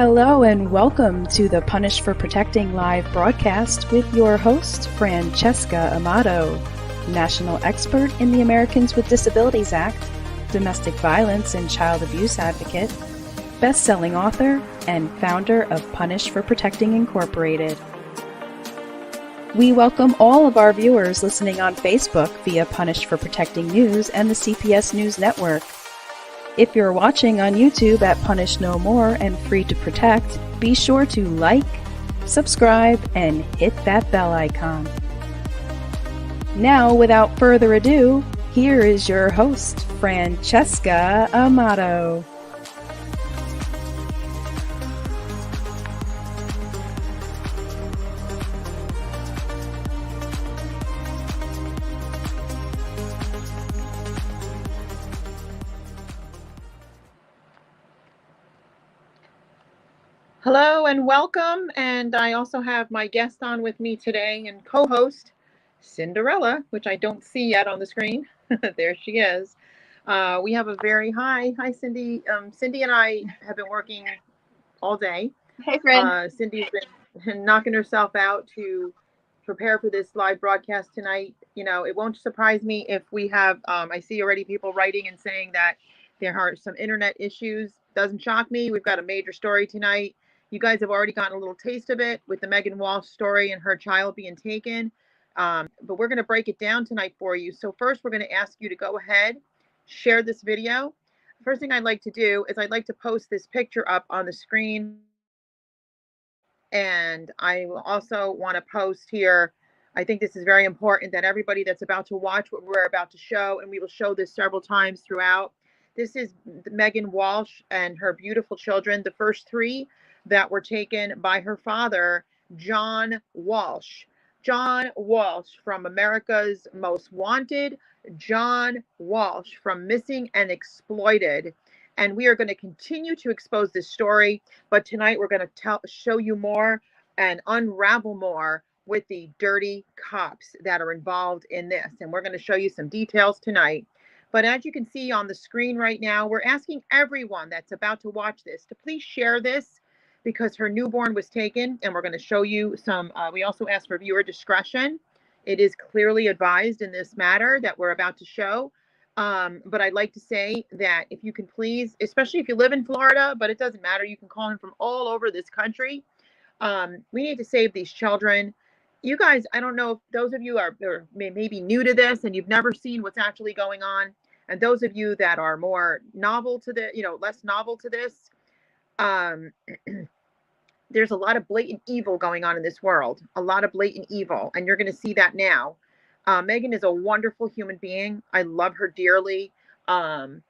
Hello and welcome to the Punished for Protecting live broadcast with your host, Francesca Amato, national expert in the Americans with Disabilities Act, domestic violence and child abuse advocate, best-selling author, and founder of Punished for Protecting Incorporated. We welcome all of our viewers listening on Facebook via Punished for Protecting News and the CPS News Network. If you're watching on YouTube at Punish No More and Free to Protect, be sure to like, subscribe, and hit that bell icon. Now, without further ado, here is your host, Francesca Amato. Hello and welcome, and I also have my guest on with me today and co-host Cinderella, which I don't see yet on the screen. There she is. We have a very hi Cindy. Cindy and I have been working all day. Hey, friend. Cindy's been knocking herself out to prepare for this live broadcast tonight. You know, it won't surprise me if we have. I see already people writing and saying that there are some internet issues. Doesn't shock me. We've got a major story tonight. You guys have already gotten a little taste of it with the Meghan Walsh story and her child being taken. But we're going to break it down tonight for you. So first, we're going to ask you to go ahead, share this video. First thing I'd like to do is I'd like to post this picture up on the screen. And I will also want to post here. I think this is very important that everybody that's about to watch what we're about to show, and we will show this several times throughout. This is Meghan Walsh and her beautiful children, the first three that were taken by her father, John Walsh. John Walsh from America's Most Wanted, John Walsh from Missing and Exploited. And we are going to continue to expose this story, but tonight we're going to show you more and unravel more with the dirty cops that are involved in this. And we're going to show you some details tonight. But as you can see on the screen right now, we're asking everyone that's about to watch this to please share this, because her newborn was taken, and we're going to show you some. We also ask for viewer discretion. It is clearly advised in this matter that we're about to show. But I'd like to say that if you can please, especially if you live in Florida, but it doesn't matter, you can call in from all over this country. We need to save these children. You guys, I don't know if those of you are maybe new to this and you've never seen what's actually going on. And those of you that are more novel to the, less novel to this, there's a lot of blatant evil going on in this world, a lot of blatant evil. And you're going to see that now. Meghan is a wonderful human being. I love her dearly. And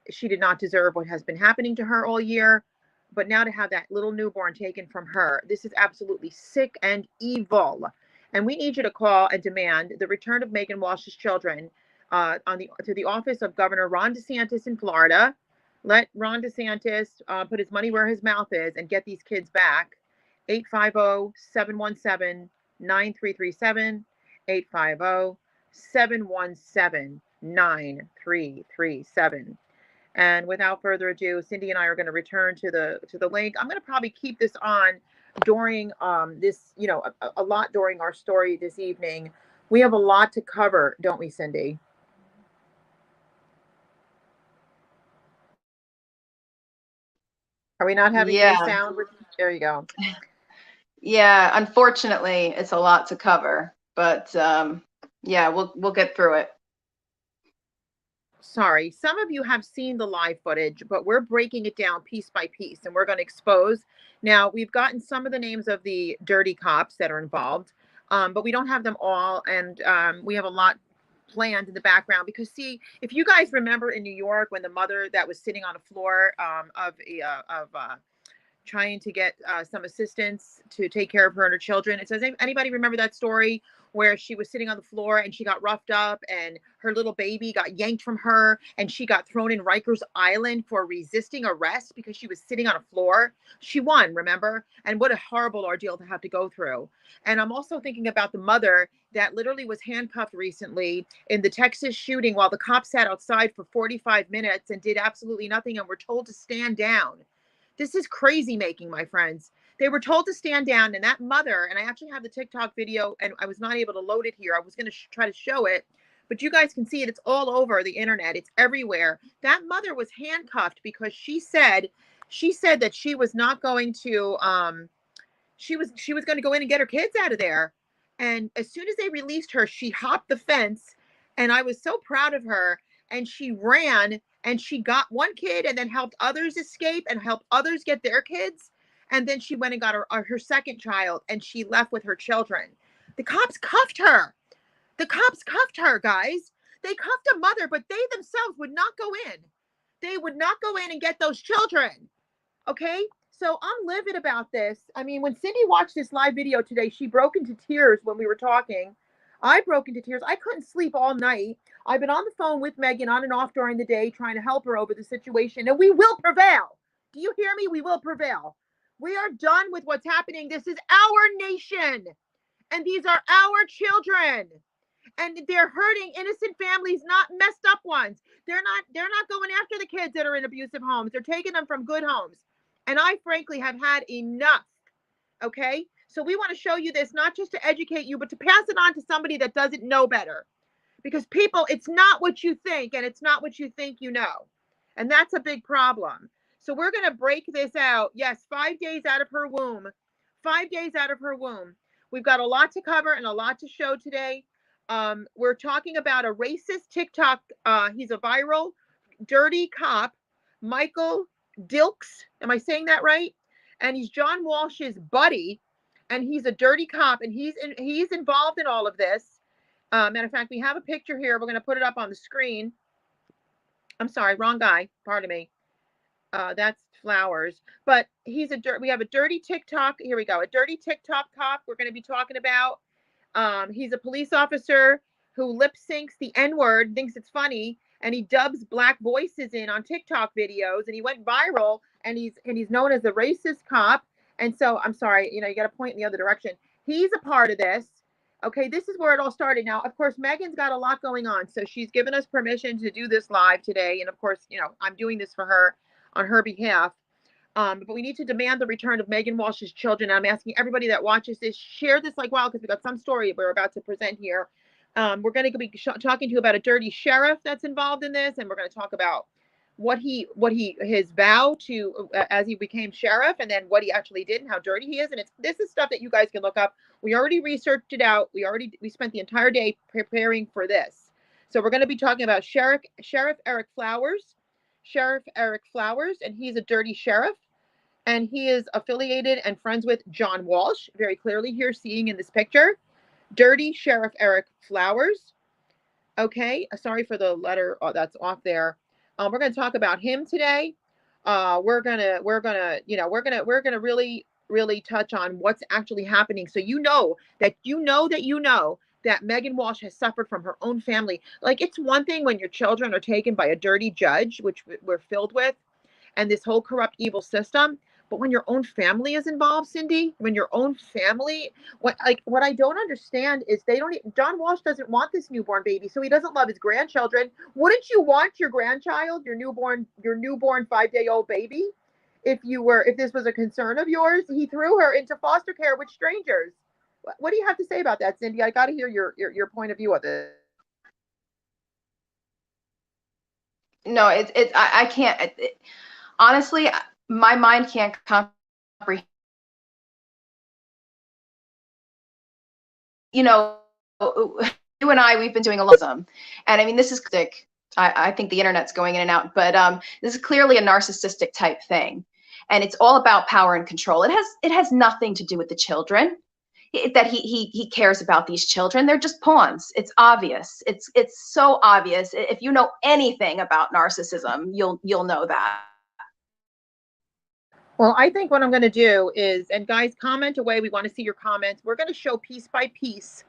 she did not deserve what has been happening to her all year. But now to have that little newborn taken from her, this is absolutely sick and evil. And we need you to call and demand the return of Meghan Walsh's children to the office of Governor Ron DeSantis in Florida. Let Ron DeSantis put his money where his mouth is and get these kids back. 850-717-9337. 850-717-9337. And without further ado, Cindy and I are going to return to the link. I'm going to probably keep this on during this, a lot during our story this evening. We have a lot to cover, don't we, Cindy? Are we not having any sound? There you go. Yeah, unfortunately, it's a lot to cover, but yeah, we'll get through it. Sorry, some of you have seen the live footage, but we're breaking it down piece by piece, and we're going to expose. Now, we've gotten some of the names of the dirty cops that are involved, but we don't have them all, and we have a lot planned in the background. Because see, if you guys remember in New York when the mother that was sitting on the floor of trying to get some assistance to take care of her and her children, it says, anybody remember that story where she was sitting on the floor and she got roughed up and her little baby got yanked from her and she got thrown in Rikers Island for resisting arrest because she was sitting on a floor? She won, remember? And what a horrible ordeal to have to go through. And I'm also thinking about the mother that literally was handcuffed recently in the Texas shooting while the cops sat outside for 45 minutes and did absolutely nothing and were told to stand down. This is crazy making, my friends. They were told to stand down, and that mother, and I actually have the TikTok video, and I was not able to load it here. I was going to try to show it, but you guys can see it. It's all over the internet. It's everywhere. That mother was handcuffed because she said that she was not going to she was going to go in and get her kids out of there. And as soon as they released her, she hopped the fence, and I was so proud of her. And she ran, and she got one kid and then helped others escape and helped others get their kids. And then she went and got her second child, and she left with her children. The cops cuffed her. The cops cuffed her, guys. They cuffed a mother, but they themselves would not go in. They would not go in and get those children. Okay? So I'm livid about this. I mean, when Cindy watched this live video today, she broke into tears when we were talking. I broke into tears. I couldn't sleep all night. I've been on the phone with Meghan on and off during the day trying to help her over the situation, and we will prevail. Do you hear me? We will prevail. We are done with what's happening. This is our nation, and these are our children, and they're hurting innocent families, not messed up ones. They're not going after the kids that are in abusive homes. They're taking them from good homes. And I frankly have had enough. Okay? So we want to show you this, not just to educate you, but to pass it on to somebody that doesn't know better. Because people, it's not what you think, and it's not what you think you know. And that's a big problem. So we're going to break this out. Yes, 5 days out of her womb. 5 days out of her womb. We've got a lot to cover and a lot to show today. We're talking about a racist TikTok. He's a viral, dirty cop, Michael Dilks. Am I saying that right? And he's John Walsh's buddy, and he's a dirty cop, and he's involved in all of this. Matter of fact, we have a picture here. We're going to put it up on the screen. I'm sorry, wrong guy. Pardon me. That's Flowers. But we have a dirty TikTok. Here we go. A dirty TikTok cop we're going to be talking about. He's a police officer who lip syncs the N-word, thinks it's funny, and he dubs black voices in on TikTok videos, and he went viral, and he's known as a racist cop. And so, I'm sorry, you got to point in the other direction. He's a part of this. Okay, this is where it all started. Now, of course, Meghan's got a lot going on, so she's given us permission to do this live today. And of course, I'm doing this for her on her behalf. But we need to demand the return of Meghan Walsh's children. I'm asking everybody that watches this, share this like wild, because we got some story we're about to present here. We're going to be talking to you about a dirty sheriff that's involved in this, and we're going to talk about his vow to as he became sheriff, and then what he actually did and how dirty he is. And this is stuff that you guys can look up. We already researched it out. We spent the entire day preparing for this. So we're going to be talking about Sheriff Eric Flowers. Sheriff Eric Flowers, and he's a dirty sheriff. And he is affiliated and friends with John Walsh, very clearly here seeing in this picture. Dirty Sheriff Eric Flowers. Okay, sorry for the letter that's off there. We're going to talk about him today. We're gonna really touch on what's actually happening, so that Meghan Walsh has suffered from her own family. Like, it's one thing when your children are taken by a dirty judge, which we're filled with, and this whole corrupt, evil system. But when your own family is involved, Cindy, when your own family, what I don't understand is John Walsh doesn't want this newborn baby, so he doesn't love his grandchildren. Wouldn't you want your grandchild, your newborn 5-day-old baby, if this was a concern of yours? He threw her into foster care with strangers. What do you have to say about that, Cindy? I got to hear your point of view of it. No, I can't. Honestly, my mind can't comprehend. You and I, we've been doing a lot of them, and I mean, this is sick. I think the internet's going in and out, but this is clearly a narcissistic type thing, and it's all about power and control. It has nothing to do with the children. That he cares about these children. They're just pawns. It's obvious. It's so obvious. If you know anything about narcissism, you'll know that. Well, I think what I'm going to do is, and guys, comment away. We want to see your comments. We're going to show piece by piece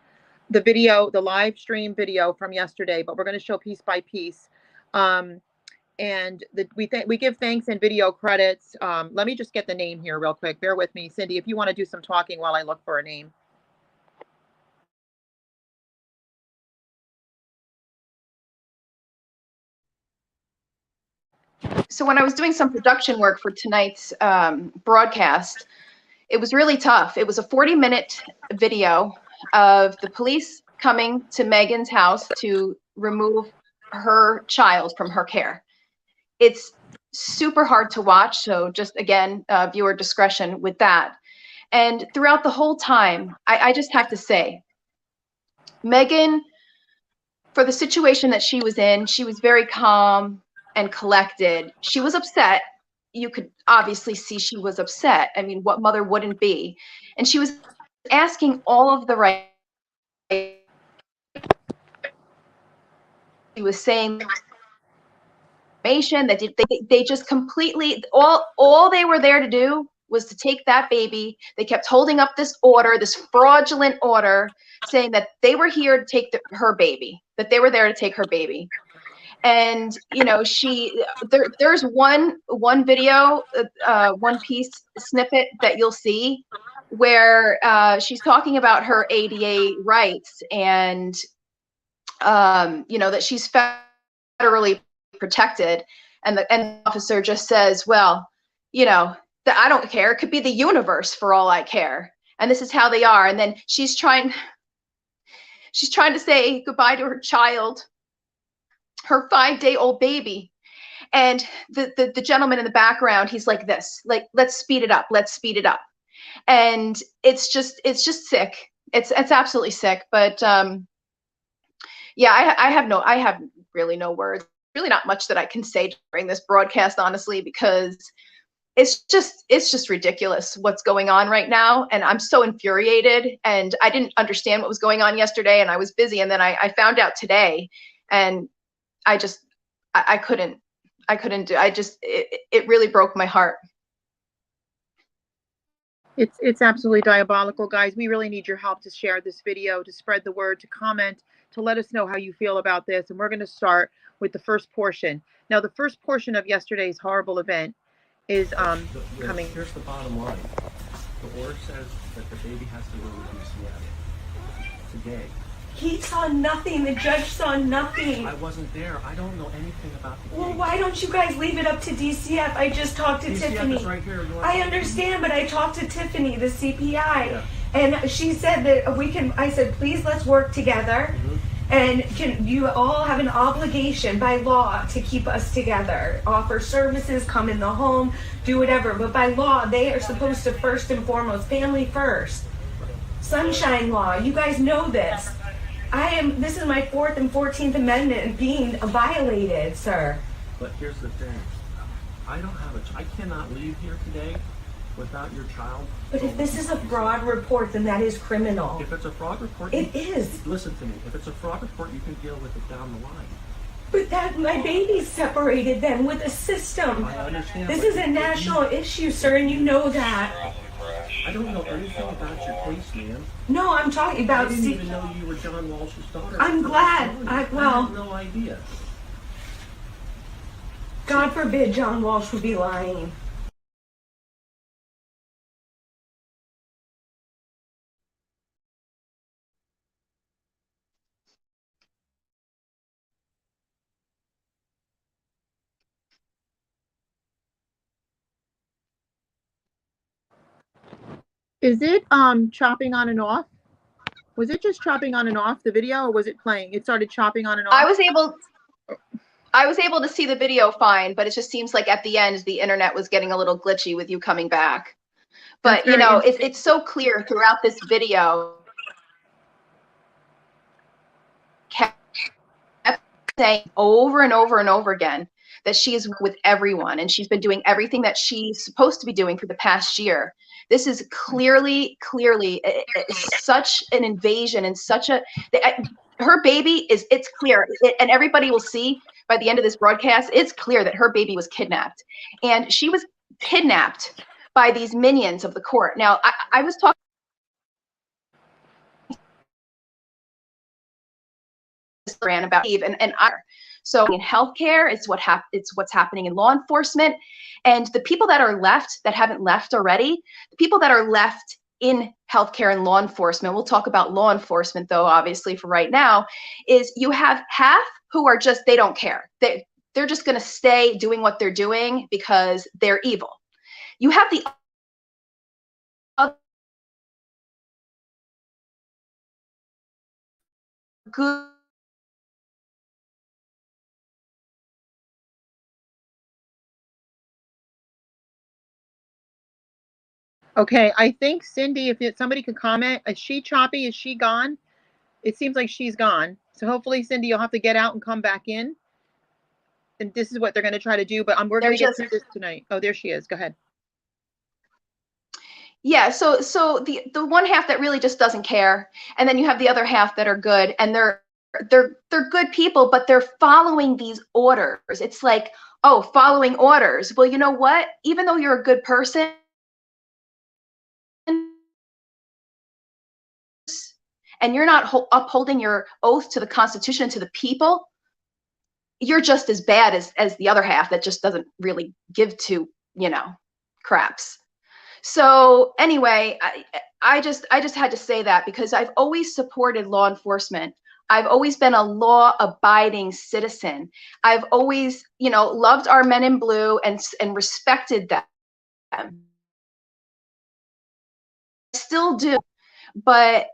the video, the live stream video from yesterday, but we're going to show piece by piece. And we give thanks and video credits. Let me just get the name here real quick. Bear with me, Cindy, if you want to do some talking while I look for a name. So when I was doing some production work for tonight's broadcast, it was really tough. It was a 40-minute video of the police coming to Meghan's house to remove her child from her care. It's super hard to watch, so just again, viewer discretion with that. And throughout the whole time, I just have to say, Meghan, for the situation that she was in, she was very calm and collected. She was upset. You could obviously see she was upset. I mean, what mother wouldn't be? And she was asking all of the right. She was saying that they just completely, all they were there to do was to take that baby. They kept holding up this order, this fraudulent order, saying that they were here to take her baby, that they were there to take her baby. And you know, there's one video, one piece snippet that you'll see where she's talking about her ADA rights, and you know, that she's federally protected, and the officer just says, well, you know, that I don't care, it could be the universe for all I care, and this is how they are. And then she's trying to say goodbye to her child, her 5-day-old baby, and the gentleman in the background, he's like this, like, let's speed it up, and it's just sick. It's absolutely sick. But yeah, I have really no words, really not much that I can say during this broadcast, honestly, because it's just ridiculous what's going on right now, and I'm so infuriated. And I didn't understand what was going on yesterday, and I was busy, and then I found out today, and I couldn't do. It really broke my heart. It's absolutely diabolical, guys. We really need your help to share this video, to spread the word, to comment, to let us know how you feel about this. And we're going to start with the first portion. Now, the first portion of yesterday's horrible event is coming. Here's the bottom line. The order says that the baby has to go to DCF today. He saw nothing. The judge saw nothing. I wasn't there. I don't know anything about the case. Well, why don't you guys leave it up to DCF? I just talked to DCF Tiffany. is right here. I understand, but I talked to Tiffany, the CPI, Yeah. and she said that we can. I said, please, let's work together. And you all have an obligation by law to keep us together, offer services, come in the home, do whatever. But by law, they are supposed to first and foremost, family first. Sunshine law, you guys know this. This is my 4th and 14th Amendment being violated, sir. But here's the thing. I cannot leave here today without your child. But if this is a fraud report, then that is criminal. If it's a fraud report, it is. Listen to me. If it's a fraud report, you can deal with it down the line. But my baby's separated then with a system. I understand. This is a national issue, sir, and you know that. I don't know anything about your case, ma'am. No, I'm talking about. I didn't even know you were John Walsh's daughter. I'm glad. I had no idea. God forbid John Walsh would be lying. Is it chopping on and off? Was it just chopping on and off the video, or was it playing? It started chopping on and off. I was able to see the video fine, but it just seems like at the end the internet was getting a little glitchy with you coming back. But you know, it's so clear throughout this video. Kept saying over and over and over again that she is with everyone, and she's been doing everything that she's supposed to be doing for the past year. This is clearly such an invasion, and such a, her baby is, it's clear, and everybody will see by the end of this broadcast, it's clear that her baby was kidnapped, and she was kidnapped by these minions of the court. Now, I was talking about Eve and so in healthcare, it's what's happening in law enforcement, and the people that are left, that haven't left already, the people that are left in healthcare and law enforcement, we'll talk about law enforcement though, obviously for right now, is you have half who are just, they don't care. They're they're just going to stay doing what they're doing because they're evil. You have the other good. Okay, I think Cindy, if somebody could comment, is she choppy? Is she gone? It seems like she's gone. So hopefully, Cindy, you'll have to get out and come back in. And this is what they're going to try to do, but we're going to get through this tonight. Oh, there she is. Go ahead. Yeah, so the one half that really just doesn't care, and then you have the other half that are good, and they're good people, but they're following these orders. It's like, oh, following orders. Well, you know what? Even though you're a good person, and you're not upholding your oath to the Constitution and to the people, you're just as bad as the other half that just doesn't really give two, craps. So anyway, I just had to say that because I've always supported law enforcement. I've always been a law-abiding citizen. I've always, loved our men in blue and respected them. I still do. But,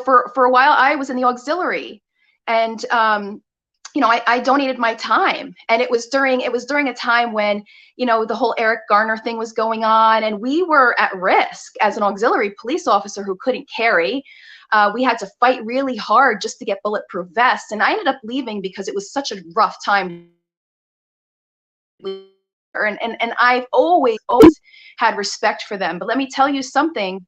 for a while I was in the auxiliary, and I donated my time, and it was during a time when, the whole Eric Garner thing was going on, and we were at risk as an auxiliary police officer who couldn't carry. We had to fight really hard just to get bulletproof vests, and I ended up leaving because it was such a rough time. And I've always had respect for them. But let me tell you something.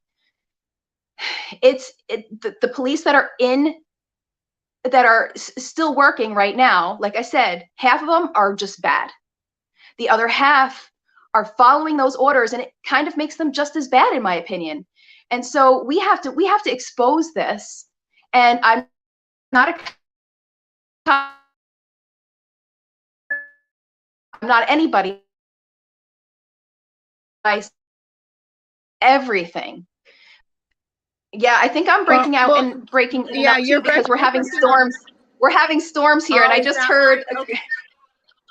The police that are still working right now, like I said, half of them are just bad. The other half are following those orders, and it kind of makes them just as bad, in my opinion. And so we have to expose this. And I'm not anybody. I everything. Yeah, I think I'm breaking out and breaking up too, because we're having storms. We're having storms here, and I just heard. Okay.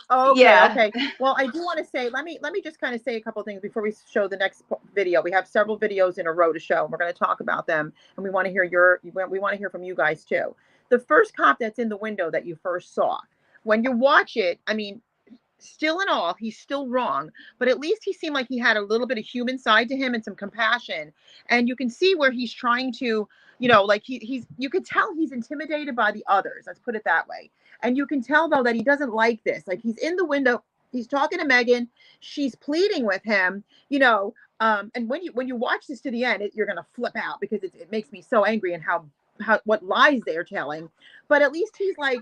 Oh, okay, yeah. Okay. Well, I do want to say, let me just kind of say a couple of things before we show the next video. We have several videos in a row to show, and we're going to talk about them, and we want to hear we want to hear from you guys too. The first cop that's in the window that you first saw, when you watch it, I mean, still in all, he's still wrong, but at least he seemed like he had a little bit of human side to him and some compassion. And you can see where he's trying to, like you could tell he's intimidated by the others. Let's put it that way. And you can tell though that he doesn't like this. Like, he's in the window, he's talking to Meghan, she's pleading with him, and when you watch this to the end, you're going to flip out because it makes me so angry and how what lies they're telling. But at least he's like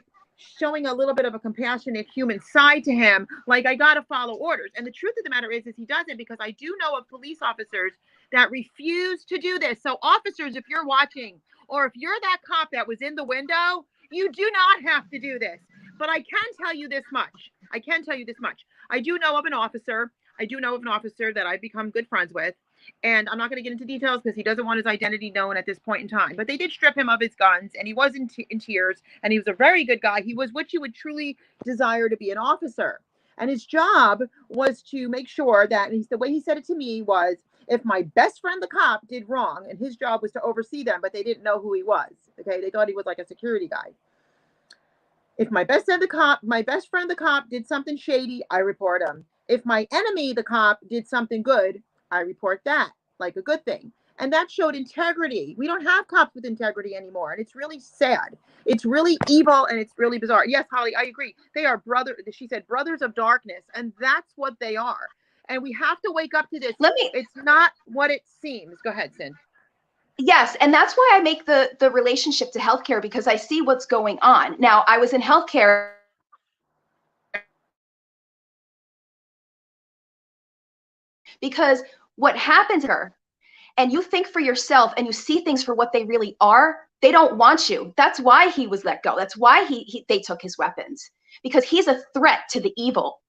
showing a little bit of a compassionate human side to him, like, I gotta follow orders. And the truth of the matter is he doesn't, because I do know of police officers that refuse to do this. So officers, if you're watching, or if you're that cop that was in the window, you do not have to do this. But I can tell you this much. I do know of an officer that I've become good friends with. And I'm not going to get into details because he doesn't want his identity known at this point in time. But they did strip him of his guns, and he was in tears, and he was a very good guy. He was what you would truly desire to be an officer. And his job was to make sure that, the way he said it to me was, if my best friend, the cop, did wrong, and his job was to oversee them, but they didn't know who he was. Okay, they thought he was like a security guy. If my best friend, the cop, did something shady, I report him. If my enemy, the cop, did something good, I report that like a good thing. And that showed integrity. We don't have cops with integrity anymore. And it's really sad. It's really evil, and it's really bizarre. Yes, Holly, I agree. They are she said, brothers of darkness. And that's what they are. And we have to wake up to this. It's not what it seems. Go ahead, Sin. Yes, and that's why I make the relationship to healthcare, because I see what's going on. Now, I was in healthcare because what happens here, and you think for yourself and you see things for what they really are, they don't want you. That's why he was let go. That's why they took his weapons, because he's a threat to the evil.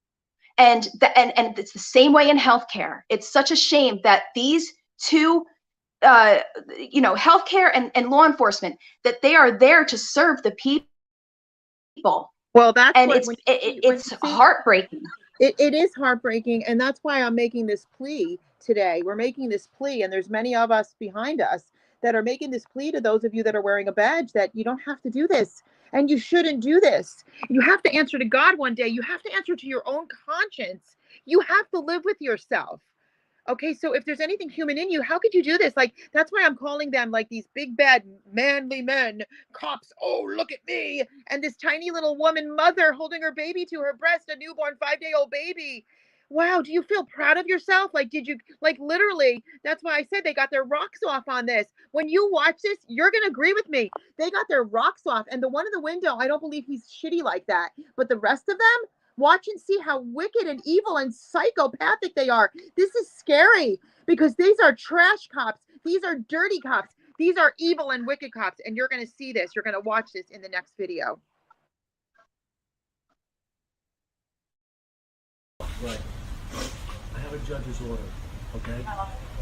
And it's the same way in healthcare. It's such a shame that these two, healthcare and law enforcement, that they are there to serve the people. Well, that's And what it's when it's you see, heartbreaking. it is heartbreaking, and that's why I'm making this plea today. We're making this plea, and there's many of us behind us that are making this plea to those of you that are wearing a badge that you don't have to do this and you shouldn't do this. You have to answer to God one day. You have to answer to your own conscience. You have to live with yourself. Okay, so if there's anything human in you, how could you do this? Like, that's why I'm calling them like these big bad manly men, cops. Oh, look at me. And this tiny little woman mother holding her baby to her breast, a newborn 5-day-old baby. Wow, do you feel proud of yourself? Like, did you, like, literally, that's why I said they got their rocks off on this. When you watch this, you're going to agree with me. They got their rocks off. And the one in the window, I don't believe he's shitty like that. But the rest of them, watch and see how wicked and evil and psychopathic they are. This is scary because these are trash cops. These are dirty cops. These are evil and wicked cops. And you're going to see this. You're going to watch this in the next video. Right. I have a judge's order, okay?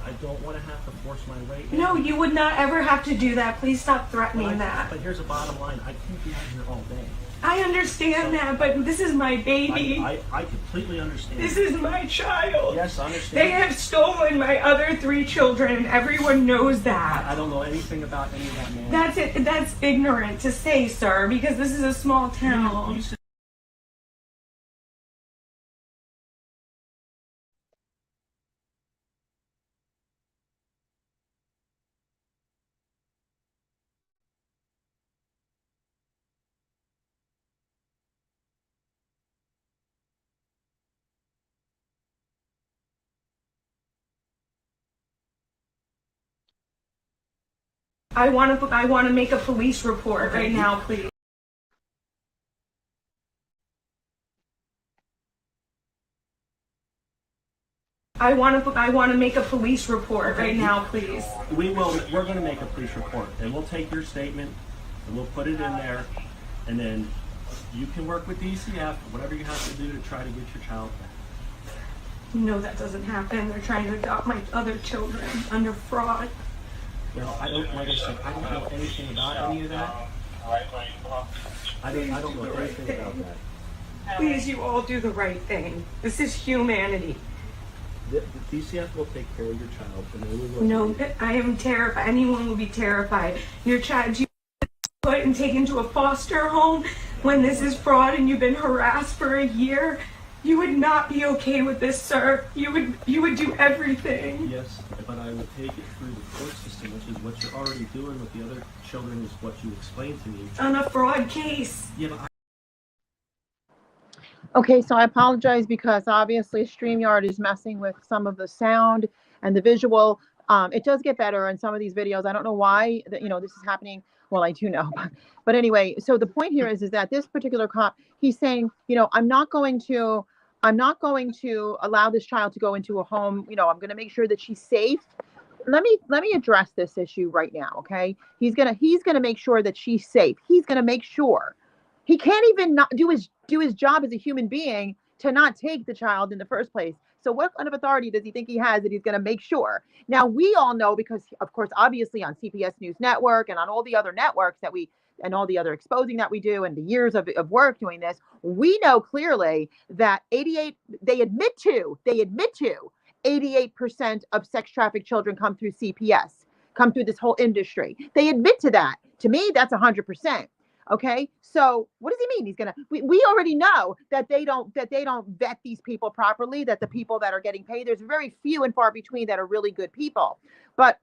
I don't want to have to force my way in. No, you would not ever have to do that. Please stop threatening that. But here's the bottom line. I can't be out here all day. I understand that, but this is my baby. I completely understand. This is my child. Yes, I understand. They have stolen my other 3 children. Everyone knows that. I don't know anything about any of that, man. That's it. That's ignorant to say, sir, because this is a small town. You said I want to make a police report right now, please. I want to make a police report right now, please. we're going to make a police report, and we'll take your statement, and we'll put it in there, and then you can work with DCF, whatever you have to do to try to get your child back. No, that doesn't happen. They're trying to adopt my other children under fraud. Well, I don't, like I said, I don't know anything about any of that. I don't know anything about that. Please, you all do the right thing. This is humanity. The DCF will take care of your child, and then we will. No, I am terrified. Anyone will be terrified. Your child, you put and taken to a foster home when this is fraud and you've been harassed for a year. You would not be okay with this, sir. You would do everything. Yes, but I would take it through the court system, which is what you're already doing with the other children, is what you explained to me. On a fraud case. Yeah, but Okay, so I apologize because obviously StreamYard is messing with some of the sound and the visual. It does get better in some of these videos. I don't know why that, this is happening. Well, I do know, but anyway, so the point here is that this particular cop, he's saying, I'm not going to allow this child to go into a home. I'm going to make sure that she's safe. Let me address this issue right now. Okay. He's going to make sure that she's safe. He's going to make sure. He can't even not do his job as a human being to not take the child in the first place. So what kind of authority does he think he has that he's going to make sure? Now, we all know, because of course, obviously on CPS News Network and on all the other networks and all the other exposing that we do and the years of work doing this, we know clearly that they admit to 88% of sex trafficked children come through CPS, come through this whole industry. They admit to that. To me, that's 100%. Okay, so what does he mean? We already know that they don't vet these people properly, that the people that are getting paid, there's very few and far between that are really good people. But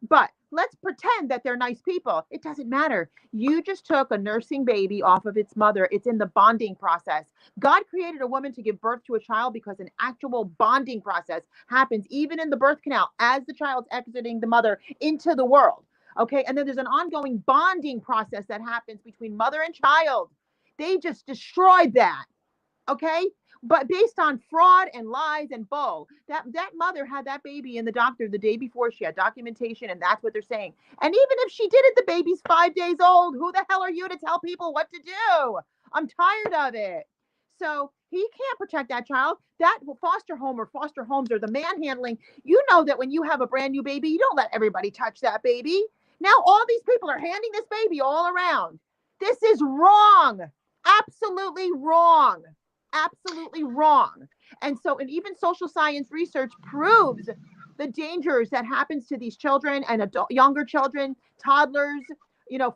let's pretend that they're nice people. It doesn't matter. You just took a nursing baby off of its mother. It's in the bonding process. God created a woman to give birth to a child because an actual bonding process happens even in the birth canal as the child's exiting the mother into the world. Okay, and then there's an ongoing bonding process that happens between mother and child. They just destroyed that. Okay, but based on fraud and lies and bull, that mother had that baby in the doctor the day before. She had documentation, and that's what they're saying. And even if she did it, the baby's 5 days old. Who the hell are you to tell people what to do? I'm tired of it. So he can't protect that child. That foster home or foster homes or the manhandling. You know that when you have a brand new baby, you don't let everybody touch that baby. Now all these people are handing this baby all around. This is wrong. absolutely wrong. Absolutely wrong. And so, and even social science research proves the dangers that happens to these children and younger children, toddlers,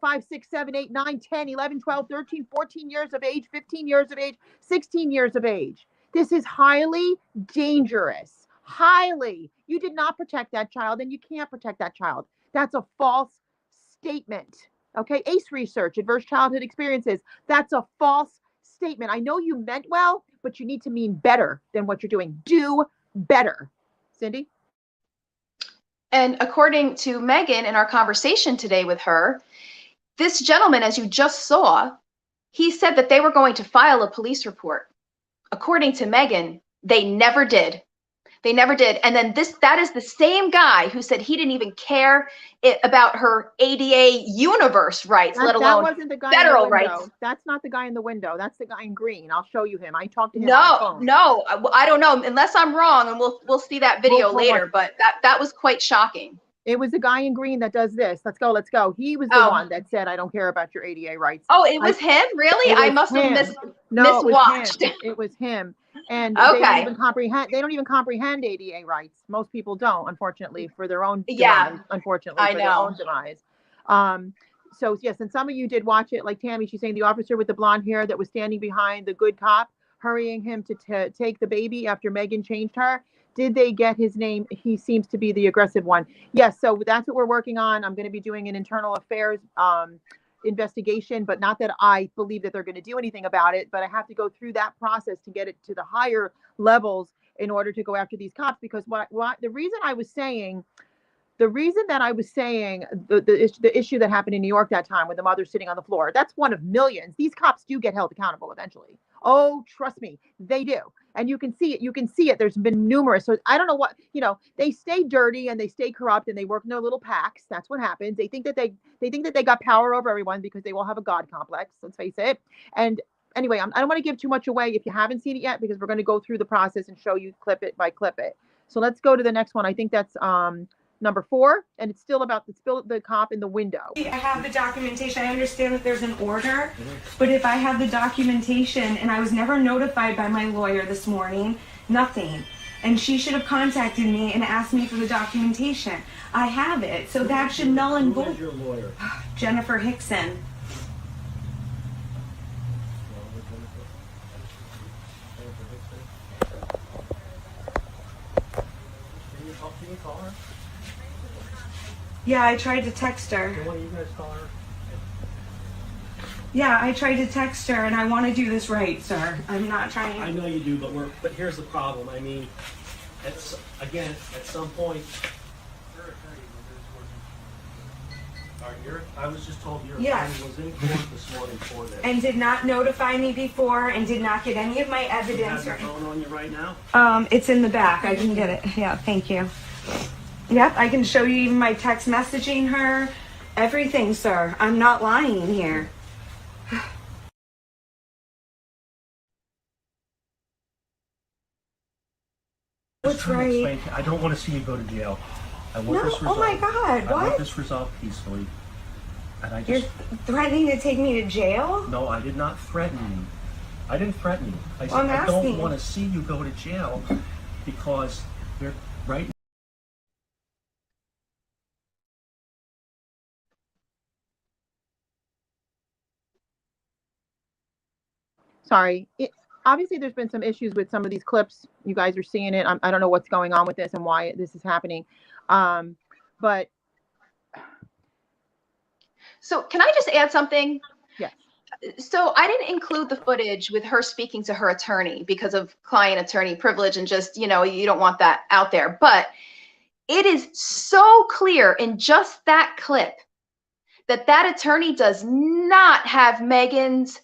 5, 6, 7, 8, 9, 10, 11, 12, 13, 14 years of age, 15 years of age, 16 years of age. This is highly dangerous. Highly. You did not protect that child, and you can't protect that child. That's a false statement. Okay, ACE research, adverse childhood experiences, that's a false statement. I know you meant well, but you need to mean better than what you're doing. Do better. Cindy? And according to Meghan in our conversation today with her, this gentleman, as you just saw, he said that they were going to file a police report. According to Meghan, they never did. They never did. And then that is the same guy who said he didn't even care about her ADA universe rights, let alone that wasn't the guy federal in the window. rights. That's not the guy in the window. That's the guy in green. I'll show you him. I talked to him on the phone. No, I don't know, unless I'm wrong, and we'll see that video later. But that was quite shocking. It was the guy in green that does this. Let's go. Let's go. He was the one that said, I don't care about your ADA rights. Oh, it was him? Really? I must have miswatched. It was him. And okay. They don't even comprehend ADA rights. Most people don't, unfortunately, for their own demise. Unfortunately, for their own demise. So yes, and some of you did watch it, like Tammy. She's saying the officer with the blonde hair that was standing behind the good cop, hurrying him to take the baby after Meghan changed her. Did they get his name? He seems to be the aggressive one. Yes, so that's what we're working on. I'm going to be doing an internal affairs investigation, but not that I believe that they're going to do anything about it, but I have to go through that process to get it to the higher levels in order to go after these cops. Because the reason that I was saying the issue that happened in New York that time with the mother sitting on the floor, that's one of millions. These cops do get held accountable eventually. Oh, trust me, they do. And you can see it. There's been numerous. So I don't know what, they stay dirty and they stay corrupt and they work in their little packs. That's what happens. They think that they got power over everyone because they all have a God complex. Let's face it. And anyway, I don't want to give too much away if you haven't seen it yet, because we're going to go through the process and show you clip it by clip it. So let's go to the next one. I think that's number 4, and it's still about the cop in the window. I have the documentation. I understand that there's an order, but if I have the documentation, and I was never notified by my lawyer this morning, nothing. And she should have contacted me and asked me for the documentation. I have it, so that should null and void. Who is your lawyer? Jennifer Hickson. Can you call her? Yeah, I tried to text her. Can one of you guys call her? Yeah, I tried to text her, and I want to do this right, sir. I'm not trying. I know you do, but here's the problem. I mean, at some point. I was just told your attorney was in court this morning for this. And did not notify me before, and did not get any of my evidence. You have your phone on you right now? It's in the back. I can get it. Yeah, thank you. Yep, I can show you even my text messaging her. Everything, sir. I'm not lying here. What's right? I don't want to see you go to jail. I want this resolved. Oh my God, what? I want this resolved peacefully. And You're threatening to take me to jail? No, I did not threaten you. I didn't threaten you. I said I'm I don't asking. want to see you go to jail because you're right. Sorry. Obviously, there's been some issues with some of these clips. You guys are seeing it. I don't know what's going on with this and why this is happening. But so can I just add something? Yes. So I didn't include the footage with her speaking to her attorney because of client-attorney privilege and just, you don't want that out there. But it is so clear in just that clip that attorney does not have Meghan's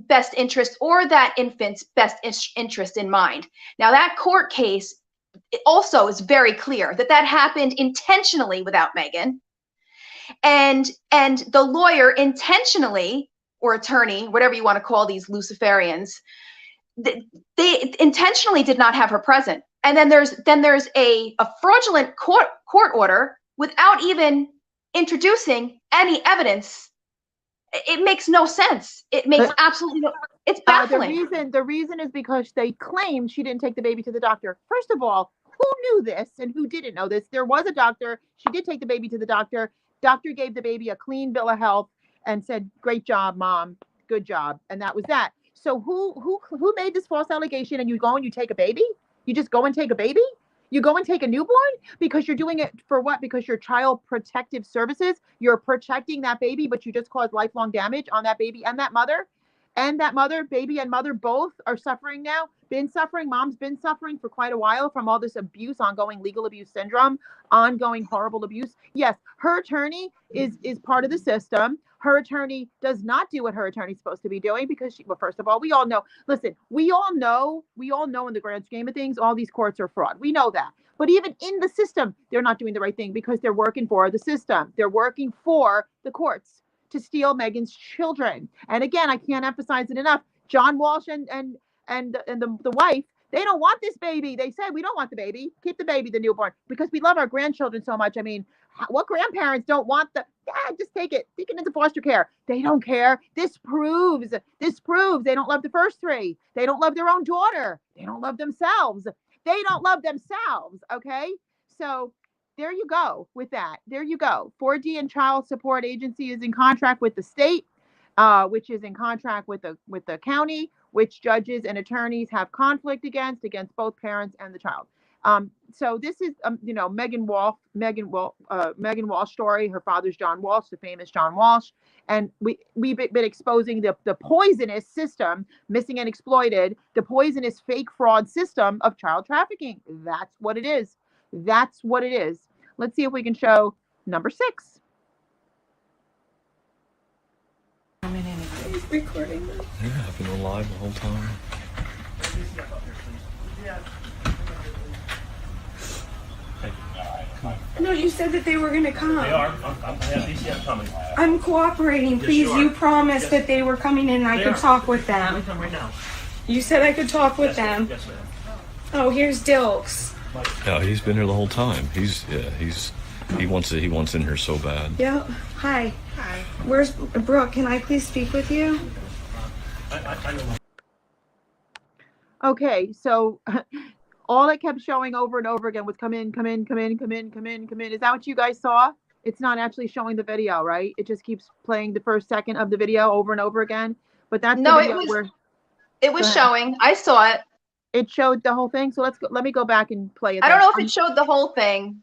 best interest or that infant's best interest in mind. Now, that court case also is very clear that happened intentionally without Meghan. And the lawyer intentionally, or attorney, whatever you want to call these Luciferians, they intentionally did not have her present. And then there's a fraudulent court order without even introducing any evidence It makes no sense. It makes absolutely no. It's baffling. The reason is because they claim she didn't take the baby to the doctor. First of all, who knew this and who didn't know this? There was a doctor. She did take the baby to the doctor. Doctor gave the baby a clean bill of health and said, "Great job, mom. Good job." And that was that. So who made this false allegation? And you go and you take a baby? You just go and take a baby? You go and take a newborn? Because you're doing it for what? Because you're child protective services. You're protecting that baby, but you just caused lifelong damage on that baby and that mother. And that mother, baby and mother, both are suffering now. Been suffering. Mom's been suffering for quite a while from all this abuse, ongoing legal abuse syndrome, ongoing horrible abuse. Yes, her attorney is part of the system. Her attorney does not do what her attorney's supposed to be doing because well, first of all, we all know, listen, we all know in the grand scheme of things, all these courts are fraud. We know that. But even in the system, they're not doing the right thing because they're working for the system. They're working for the courts to steal Meghan's children. And again, I can't emphasize it enough. John Walsh and the wife, they don't want this baby. They said, we don't want the baby. Keep the baby, the newborn, because we love our grandchildren so much. I mean, what grandparents don't want just take it into foster care. They don't care. This proves they don't love the first three. They don't love their own daughter. They don't love themselves. They don't love themselves. Okay. So there you go with that. There you go. 4D and Child Support Agency is in contract with the state, which is in contract with the county, which judges and attorneys have conflict against both parents and the child. So this is, Meghan Walsh story. Her father's John Walsh, the famous John Walsh. And we've been exposing the poisonous system, missing and exploited, the poisonous fake fraud system of child trafficking. That's what it is. That's what it is. Let's see if we can show number 6. He's recording them. Yeah, I've been on live the whole time. No, you said that they were going to come. They are. I have DCF coming. I'm cooperating. Please, you are. you promised that they were coming in and I could talk with They them. come right now. You said I could talk with them. Yes, ma'am. Oh, here's Dilks. Yeah, he's been here the whole time. He wants in here so bad. Yep. Hi. Hi. Where's Brooke? Can I please speak with you? I know. Okay, so all it kept showing over and over again was come in, come in, come in, come in, come in, come in. Is that what you guys saw? It's not actually showing the video, right? It just keeps playing the first second of the video over and over again. But that's No, the video it was showing. I saw it. it showed the whole thing. So let me go back and play it. I don't know if it showed the whole thing.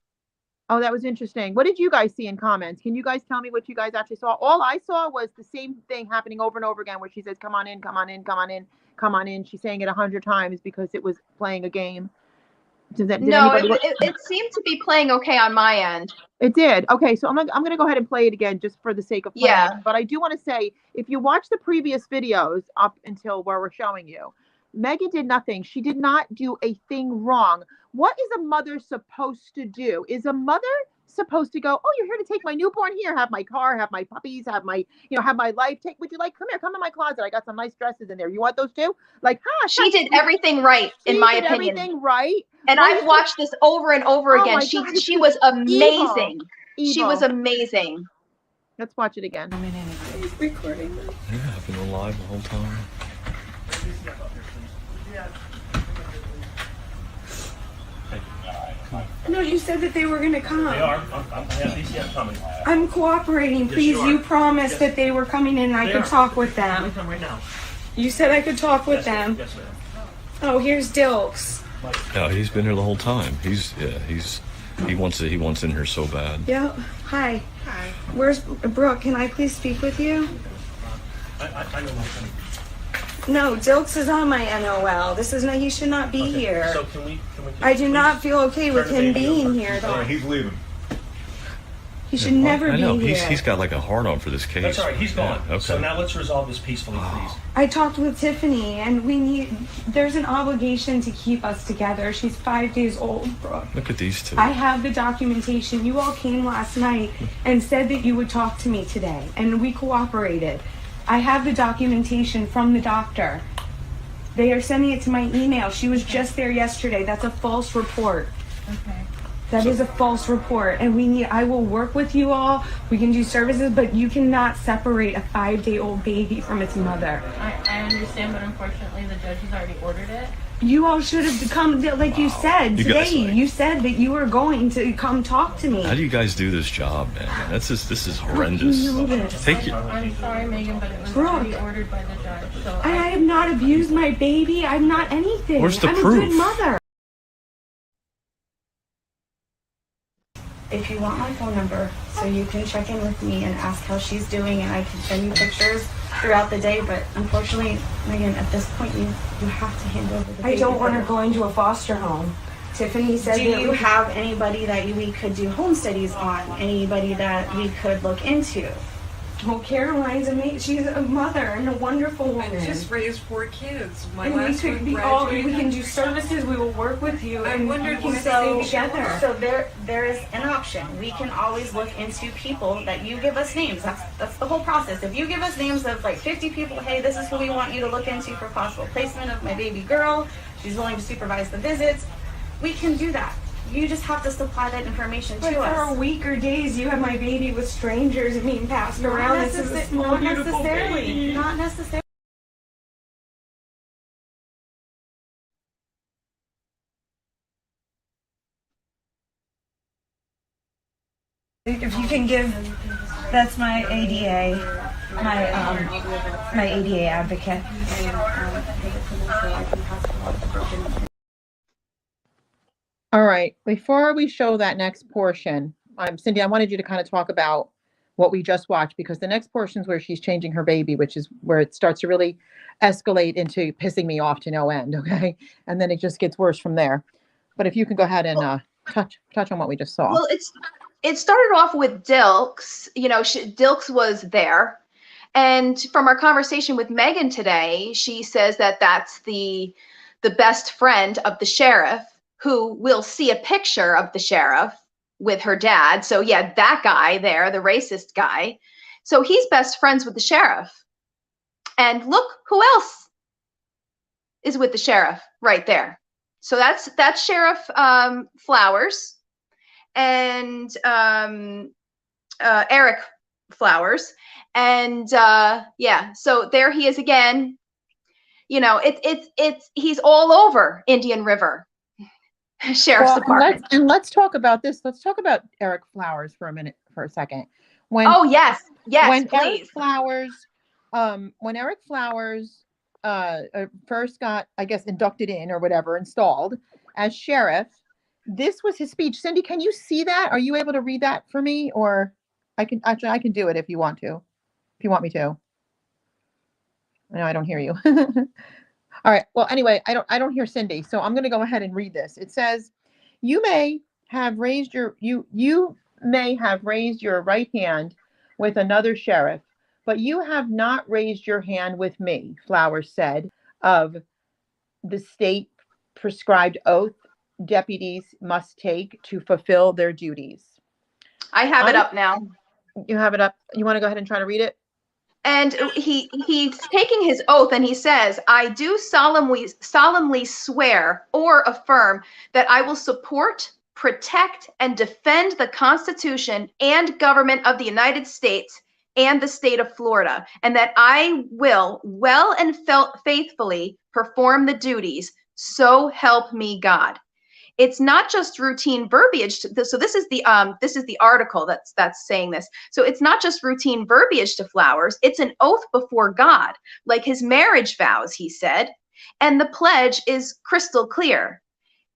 Oh, that was interesting. What did you guys see in comments? Can you guys tell me what you guys actually saw? All I saw was the same thing happening over and over again where she says, come on in, come on in, come on in, come on in. She's saying it 100 times because it was playing a game. It seemed to be playing okay on my end. It did. Okay, so I'm going to go ahead and play it again just for the sake of playing. Yeah. But I do want to say, if you watch the previous videos up until where we're showing you, Meghan did nothing. She did not do a thing wrong. What is a mother supposed to do? Is a mother supposed to go, oh, you're here to take my newborn? Here, have my car, have my puppies, have my, have my life. Would you like, come here, come in my closet. I got some nice dresses in there. You want those too? Like, she did everything right, in my opinion. Everything right. And I've watched this over and over again. She was amazing. Evil. She was amazing. Let's watch it again. He's recording them. Yeah, I've been on live the whole time. No, you said that they were going to come. They are. I have DCF coming. I'm cooperating. Please, you promised that they were coming in and I could talk with They them. come right now. You said I could talk with them. Yes, ma'am. Oh, here's Dilks. Yeah, he's been here the whole time. He wants in here so bad. Yep. Hi. Hi. Where's Brooke? Can I please speak with you? I know my thing. No, Dilks is on my NOL. This is not. He should not be here. So can we I do not feel okay with him being here, though. He's leaving. He should never I know. be here. He's got like a hard on for this case. That's all right. He's gone. Yeah, okay. So now let's resolve this peacefully, please. I talked with Tiffany, and there's an obligation to keep us together. She's 5 days old, Brooke. Look at these two. I have the documentation. You all came last night and said that you would talk to me today, and we cooperated. I have the documentation from the doctor. They are sending it to my email. She was just there yesterday. That's a false report. Okay. That is a false report, and I will work with you all. We can do services, but you cannot separate a 5-day-old baby from its mother. I understand, but unfortunately the judge has already ordered it. You all should have come, like you said today. You said that you were going to come talk to me. How do you guys do this job, man? This is horrendous. Take it. I'm sorry, Megan, but it was already ordered by the judge. So I have not abused my baby. I'm not anything. Where's the I'm proof? a good mother. If you want my phone number, so you can check in with me and ask how she's doing, and I can send you pictures throughout the day, but unfortunately, Megan, at this point, you have to hand over the baby. I don't want her going to a foster home. Tiffany said, do you have anybody that we could do home studies on? Anybody that we could look into? Well, Caroline's she's a mother and a wonderful woman. I just raised 4 kids. My and last we could one be graduated. we can do services. We will work with you. I and wondered we can what stay they together. So there is an option. We can always look into people that you give us names. That's the whole process. If you give us names of like 50 people, hey, this is who we want you to look into for possible placement of my baby girl. She's willing to supervise the visits. We can do that. You just have to supply that information to us. For a week or days, you have my baby with strangers and being passed around. This is a small, beautiful baby. Not necessarily. If you can give, that's my ADA, my ADA advocate. All right, before we show that next portion, Cindy, I wanted you to kind of talk about what we just watched, because the next portion is where she's changing her baby, which is where it starts to really escalate into pissing me off to no end, okay? And then it just gets worse from there. But if you can go ahead and touch on what we just saw. Well, it started off with Dilks. You know, Dilks was there. And from our conversation with Megan today, she says that that's the best friend of the sheriff, who will see a picture of the sheriff with her dad. So yeah, that guy there, the racist guy. So he's best friends with the sheriff. And look who else is with the sheriff right there. So that's Sheriff Flowers and Eric Flowers. And yeah, so there he is again. You know, he's all over Indian River. Sheriff's Department. Let's talk about this. Let's talk about Eric Flowers for a second. Oh yes, when please. When Eric Flowers first got, I guess, inducted in or whatever, installed as sheriff, this was his speech. Cindy, can you see that? Are you able to read that for me? Or I can do it if you want to. If you want me to. No, I don't hear you. All right. Well, anyway, I don't hear Cindy, so I'm going to go ahead and read this. It says, you may have raised your right hand with another sheriff, but you have not raised your hand with me, Flowers said, of the state prescribed oath deputies must take to fulfill their duties. I have it up now. You have it up. You want to go ahead and try to read it? And he's taking his oath, and he says, I do solemnly swear or affirm that I will support, protect, and defend the Constitution and government of the United States and the state of Florida, and that I will well and faithfully perform the duties, so help me God. It's not just routine verbiage. So this is the article that's saying this. So it's not just routine verbiage to Flowers. It's an oath before God, like his marriage vows, he said. And the pledge is crystal clear.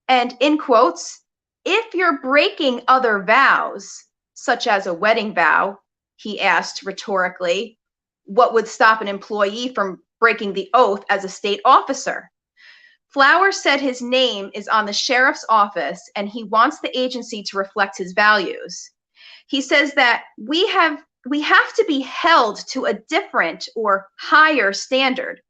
And in quotes, if you're breaking other vows, such as a wedding vow, he asked rhetorically, what would stop an employee from breaking the oath as a state officer? Flowers said his name is on the sheriff's office and he wants the agency to reflect his values. He says that we have to be held to a different or higher standard.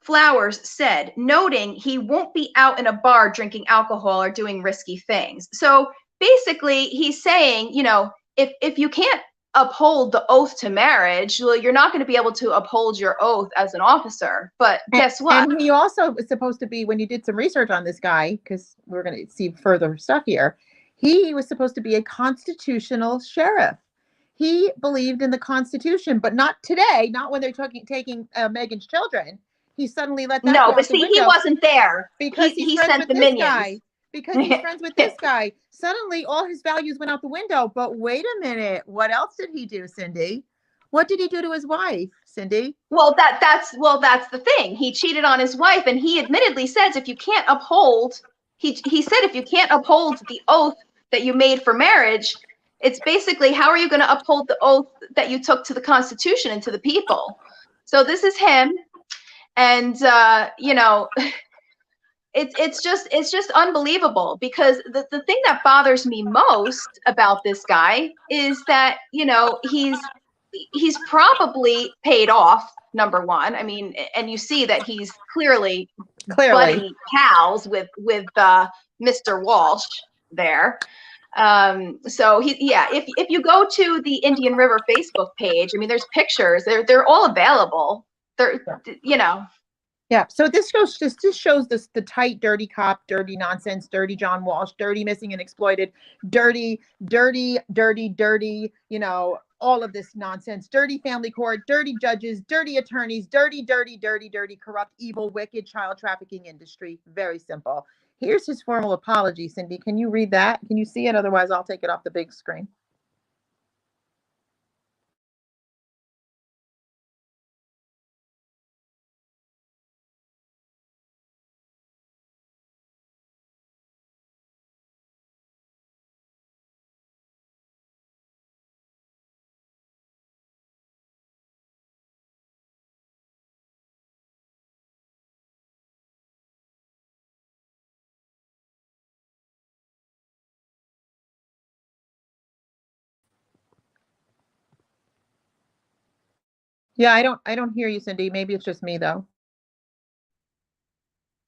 Flowers said, noting he won't be out in a bar drinking alcohol or doing risky things. So basically he's saying, you know, if you can't uphold the oath to marriage, well, you're not going to be able to uphold your oath as an officer. But guess what? And he also was supposed to be, when you did some research on this guy, because we're going to see further stuff here, he was supposed to be a constitutional sheriff. He believed in the Constitution, but not today, not when they're taking Meghan's children. He suddenly let that go but out the see, window he wasn't there because he friends sent with the this minions. guy. Because he's friends with this guy. Suddenly, all his values went out the window. But wait a minute. What else did he do, Cindy? What did he do to his wife, Cindy? Well, that's the thing. He cheated on his wife, and he admittedly says if you can't uphold, he said if you can't uphold the oath that you made for marriage, it's basically how are you going to uphold the oath that you took to the Constitution and to the people? So this is him, and you know. It's just unbelievable, because the thing that bothers me most about this guy is that, you know, he's probably paid off, number one. I mean, and you see that he's clearly buddy pals with Mr. Walsh there. So if you go to the Indian River Facebook page, I mean, there's pictures, they're all available. They're, you know. Yeah, so this shows the tight, dirty cop, dirty nonsense, dirty John Walsh, dirty missing and exploited, dirty, you know, all of this nonsense, dirty family court, dirty judges, dirty attorneys, dirty, corrupt, evil, wicked child trafficking industry. Very simple. Here's his formal apology, Cindy. Can you read that? Can you see it? Otherwise, I'll take it off the big screen. Yeah, I don't hear you, Cindy. Maybe it's just me though.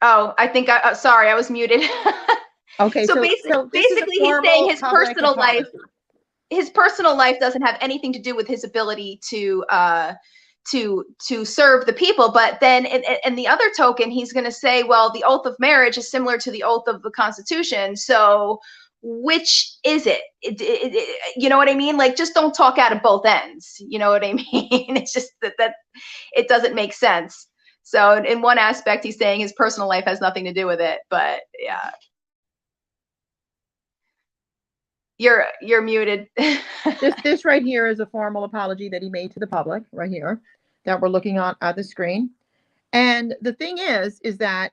Oh, I think sorry, I was muted. Okay, so basically he's saying his personal life doesn't have anything to do with his ability to serve the people. But then in the other token, he's going to say, well, the oath of marriage is similar to the oath of the Constitution. So which is it? You know what I mean? Like, just don't talk out of both ends. You know what I mean? It's just that it doesn't make sense. So in one aspect, he's saying his personal life has nothing to do with it. But yeah. You're muted. this right here is a formal apology that he made to the public right here that we're looking at the screen. And the thing is that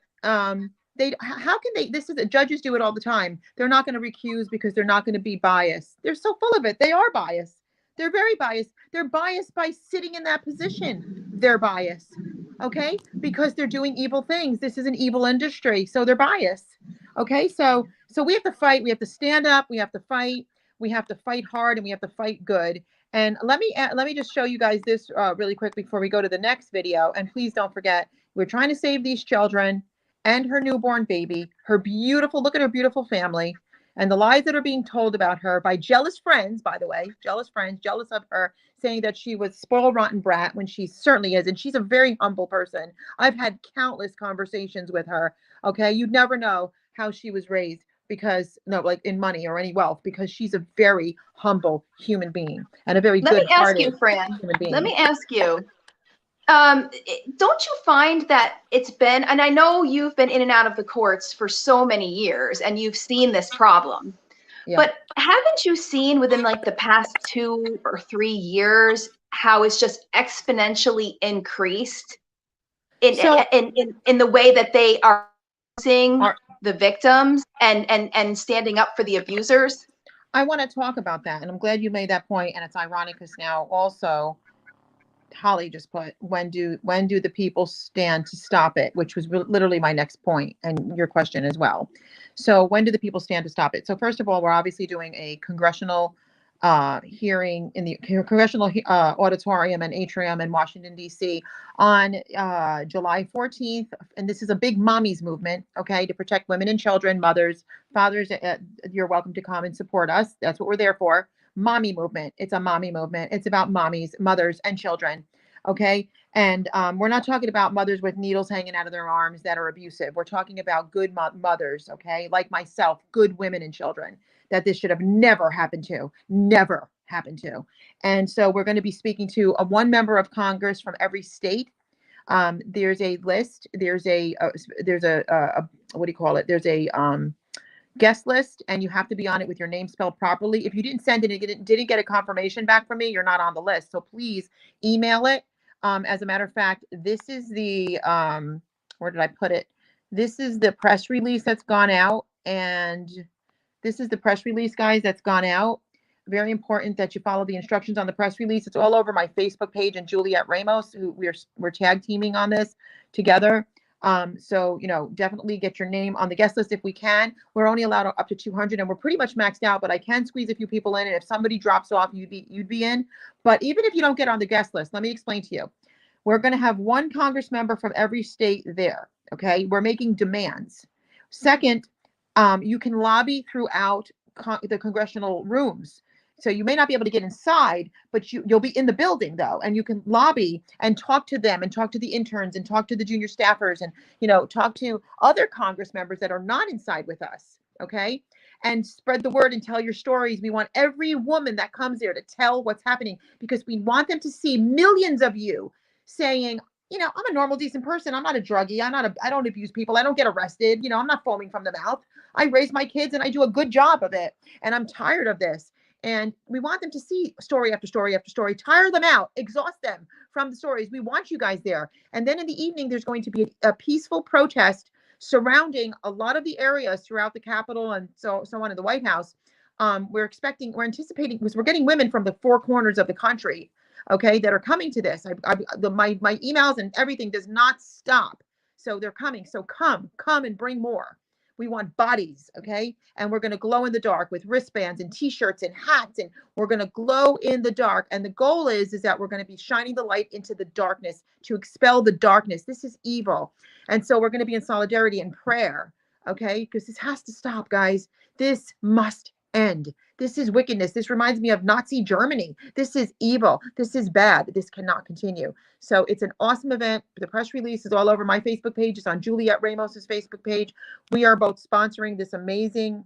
judges do it all the time. They're not going to recuse because they're not going to be biased. They're so full of it. They are biased. They're very biased. They're biased by sitting in that position. They're biased. Okay? Because they're doing evil things. This is an evil industry. So they're biased. Okay? So we have to fight. We have to stand up. We have to fight. We have to fight hard, and we have to fight good. And let me just show you guys this really quick before we go to the next video. And please don't forget, we're trying to save these children and her newborn baby, look at her beautiful family, and the lies that are being told about her by jealous friends, by the way, jealous of her, saying that she was spoiled, rotten brat when she certainly is. And she's a very humble person. I've had countless conversations with her. Okay. You'd never know how she was raised like in money or any wealth, because she's a very humble human being and a very good-hearted human being. Let me ask you, don't you find that it's been, and I know you've been in and out of the courts for so many years and you've seen this problem, but haven't you seen within like the past 2 or 3 years how it's just exponentially increased in the way that they are seeing the victims and standing up for the abusers? I want to talk about that, and I'm glad you made that point. And it's ironic because now also Holly just put, when do the people stand to stop it, which was literally my next point and your question as well. So when do the people stand to stop it? So first of all, we're obviously doing a congressional hearing in the congressional auditorium and atrium in Washington, D.C. on July 14th. And this is a big mommies movement, okay, to protect women and children, mothers, fathers. You're welcome to come and support us. That's what we're there for. mommy movement. It's a mommy movement. It's about mommies, mothers, and children. Okay. And we're not talking about mothers with needles hanging out of their arms that are abusive. We're talking about good mothers, okay, like myself, good women and children that this should have never happened to, never happened to. And so we're going to be speaking to one member of Congress from every state. There's a list. There's a what do you call it? There's a guest list, and you have to be on it with your name spelled properly. If you didn't send it and didn't get a confirmation back from me, you're not on the list. So please email it. As a matter of fact, this is the where did I put it? This is the press release that's gone out, and this is the press release, guys, that's gone out. Very important that you follow the instructions on the press release. It's all over my Facebook page and Juliet Ramos, who we're tag teaming on this together. So, you know, definitely get your name on the guest list if we can. We're only allowed up to 200 and we're pretty much maxed out, but I can squeeze a few people in. And if somebody drops off, you'd be in. But even if you don't get on the guest list, let me explain to you. We're going to have one Congress member from every state there. Okay. We're making demands. Second, you can lobby throughout the congressional rooms. So you may not be able to get inside, but you'll be in the building though, and you can lobby and talk to them and talk to the interns and talk to the junior staffers and, you know, talk to other Congress members that are not inside with us. Okay. And spread the word and tell your stories. We want every woman that comes there to tell what's happening, because we want them to see millions of you saying, you know, I'm a normal, decent person. I'm not a druggie. I don't abuse people. I don't get arrested. You know, I'm not foaming from the mouth. I raise my kids and I do a good job of it. And I'm tired of this. And we want them to see story after story after story, tire them out, exhaust them from the stories. We want you guys there. And then in the evening, there's going to be a peaceful protest surrounding a lot of the areas throughout the Capitol and so on in the White House. We're anticipating, because we're getting women from the four corners of the country, okay, that are coming to this. My emails and everything does not stop. So they're coming. So come and bring more. We want bodies, okay? And we're going to glow in the dark with wristbands and t-shirts and hats, and we're going to glow in the dark. And the goal is that we're going to be shining the light into the darkness to expel the darkness. This is evil. And so we're going to be in solidarity and prayer, okay? Because this has to stop, guys. This must end. This is wickedness. This reminds me of Nazi Germany. This is evil. This is bad. This cannot continue. So it's an awesome event. The press release is all over my Facebook page. It's on Juliet Ramos's Facebook page. We are both sponsoring this amazing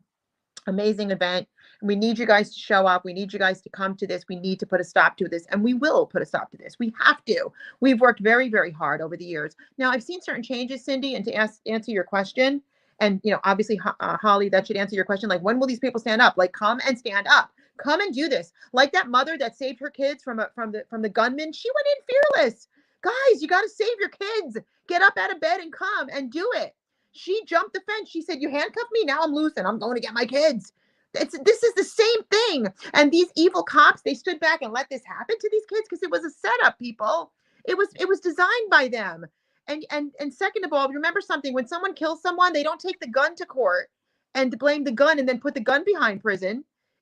event. We need you guys to show up. We need you guys to come to this. We need to put a stop to this, and we will put a stop to this. We have to. We've worked very, very hard over the years. Now, I've seen certain changes, Cindy, and to answer your question, and, you know, obviously, Holly, that should answer your question. Like, when will these people stand up? Like, come and stand up. Come and do this. Like that mother that saved her kids from the gunman. She went in fearless. Guys, you got to save your kids. Get up out of bed and come and do it. She jumped the fence. She said, you handcuffed me. Now I'm loose and I'm going to get my kids. This is the same thing. And these evil cops, they stood back and let this happen to these kids because it was a setup, people. It was designed by them. And second of all, remember something, when someone kills someone, they don't take the gun to court and blame the gun and then put the gun behind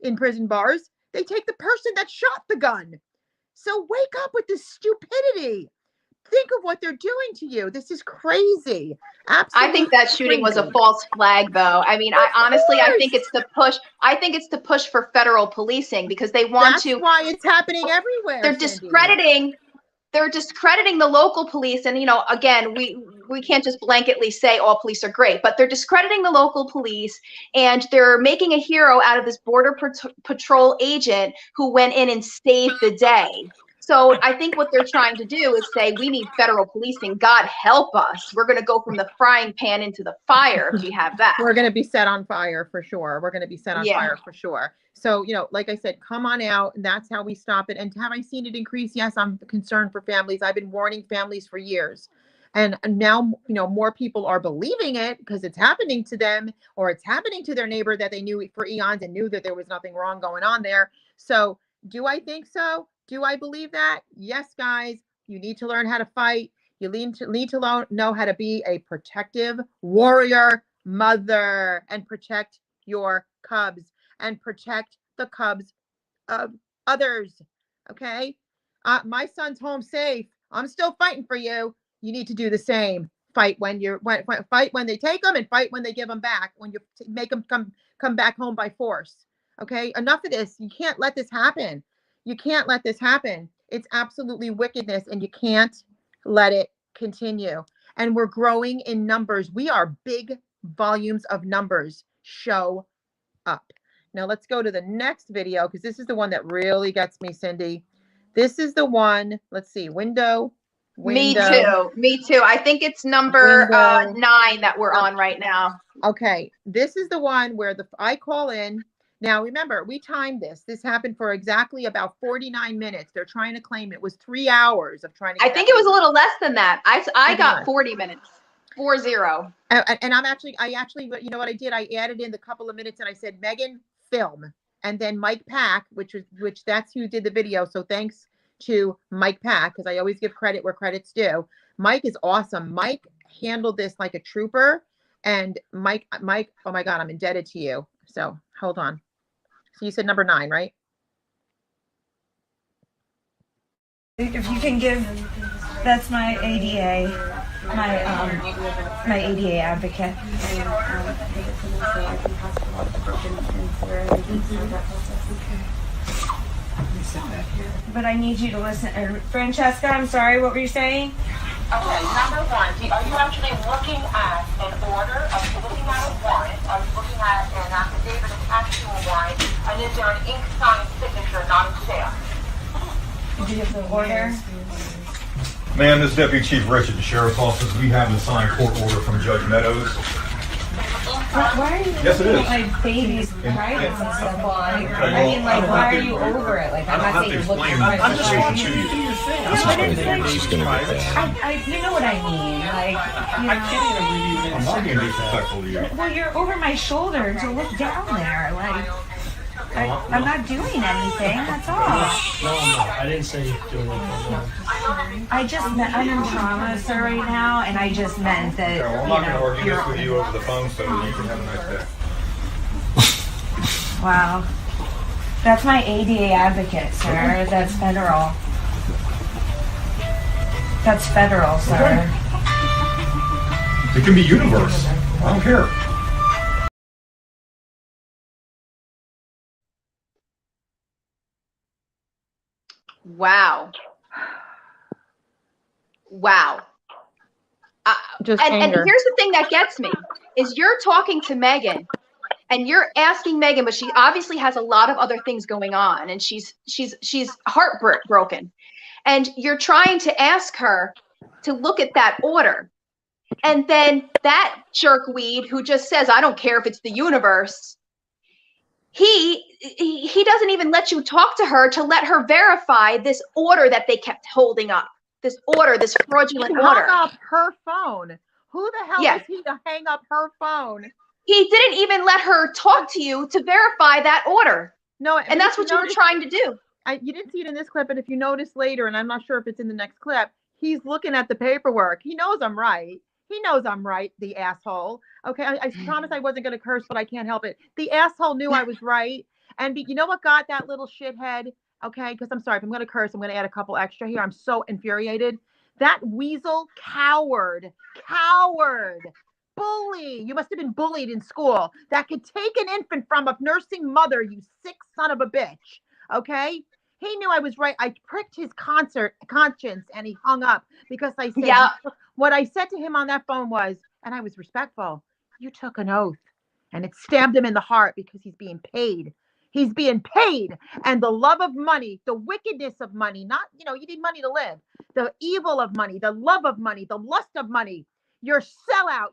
in prison bars. They take the person that shot the gun. So wake up with this stupidity. Think of what they're doing to you. This is crazy. Absolutely. I think that shooting was a false flag, though. I mean, I think it's the push. I think it's the push for federal policing, because they want to. That's why it's happening everywhere. They're discrediting. They're discrediting the local police. And, you know, again, we can't just blanketly say all police are great, but they're discrediting the local police, and they're making a hero out of this border patrol agent who went in and saved the day. So I think what they're trying to do is say, we need federal policing. God help us. We're going to go from the frying pan into the fire if we have that. We're going to be set on fire for sure. We're going to be set on fire for sure. So, you know, like I said, come on out, and that's how we stop it. And have I seen it increase? Yes, I'm concerned for families. I've been warning families for years. And now, you know, more people are believing it because it's happening to them, or it's happening to their neighbor that they knew for eons and knew that there was nothing wrong going on there. So do I think so? Do I believe that? Yes, guys, you need to learn how to fight. You need to know how to be a protective warrior mother and protect your cubs and protect the cubs of others. Okay. My son's home safe. I'm still fighting for you. You need to do the same. Fight when fight when they take them, and fight when they give them back, when you make them come back home by force. Okay, enough of this. You can't let this happen. You can't let this happen. It's absolutely wickedness, and you can't let it continue. And we're growing in numbers. We are big volumes of numbers show up. Now let's go to the next video, because this is the one that really gets me, Cindy. This is the one, let's see, window. Me too. I think it's number 9 that we're on right now. Okay, this is the one where I call in. Now remember, we timed this. This happened for exactly about 49 minutes. They're trying to claim it was 3 hours of trying to get I think it was a little less than that. I got 40 minutes. 40. And I actually, you know what I did? I added in the couple of minutes and I said, Meghan, film. And then Mike Pack, which that's who did the video. So thanks to Mike Pack, because I always give credit where credit's due. Mike is awesome. Mike handled this like a trooper. And Mike, oh my God, I'm indebted to you. So hold on. So you said number 9, right? If you can give, that's my ADA, my ADA advocate. But I need you to listen. Francesca, I'm sorry, what were you saying? Okay, number 1, are you actually looking at an order? Are you looking at a warrant? Are you looking at an affidavit attached to a warrant? And is there an ink signed signature not a stamp? Did you get the order? Ma'am, this is Deputy Chief Richard, the Sheriff's Office. We have an assigned court order from Judge Meadows. Why are you Yes, it is. like babies' privates and stuff on? I mean, like, why are you over it? Like, I'm not saying you're looking for it. I'm just going to you. She's gonna get that. You know what I mean? Like, you know. I can't even believe you I'm not being disrespectful to you. Well, you're over my shoulder to look down there. Like, I'm not doing anything. That's all. No, I'm not. I didn't say doing anything. I just meant, I'm in trauma, sir, right now, and I just meant that, Okay, well, I'm not going to argue this with you over the phone, so you can have a nice day. Wow. That's my ADA advocate, sir. That's federal. That's federal, sir. It can be universe. I don't care. Wow. And here's the thing that gets me is you're talking to Meghan and you're asking Meghan, but she obviously has a lot of other things going on and she's heartbroken. And you're trying to ask her to look at that order. And then that jerkweed who just says, I don't care if it's the universe, he doesn't even let you talk to her to let her verify this order that they kept holding up. This order, this fraudulent order. Hung up her phone. Who the hell is he to hang up her phone? He didn't even let her talk to you to verify that order. No, and that's what you were trying to do. You didn't see it in this clip, but if you notice later, and I'm not sure if it's in the next clip, he's looking at the paperwork. He knows I'm right. He knows I'm right, the asshole. Okay, I promised I wasn't going to curse, but I can't help it. The asshole knew I was right. And you know what got that little shithead? Okay, because I'm sorry, if I'm going to curse, I'm going to add a couple extra here. I'm so infuriated. That weasel, coward, bully. You must have been bullied in school. That could take an infant from a nursing mother, you sick son of a bitch. Okay? He knew I was right. I pricked his conscience and he hung up because I said, what I said to him on that phone was, and I was respectful, you took an oath. And it stabbed him in the heart because he's being paid. He's being paid. And the love of money, the wickedness of money, not, you need money to live. The evil of money, the love of money, the lust of money. You're a sellout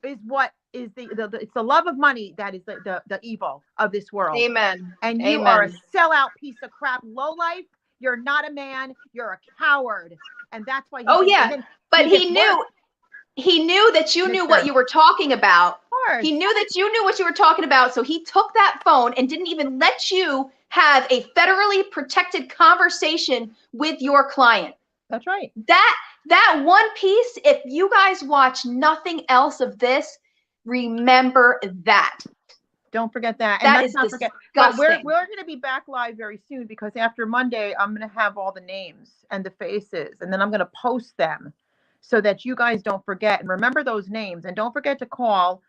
is what is it's the love of money that is the evil of this world. Amen. And you are a sellout piece of crap, lowlife. You're not a man. You're a coward. And that's why. But he knew that you knew what you were talking about. He knew that you knew what you were talking about. So he took that phone and didn't even let you have a federally protected conversation with your client. That's right. That one piece, if you guys watch nothing else of this, remember that. Don't forget that. And that is disgusting. But we're going to be back live very soon because after Monday, I'm going to have all the names and the faces, and then I'm going to post them so that you guys don't forget. And remember those names. And don't forget to call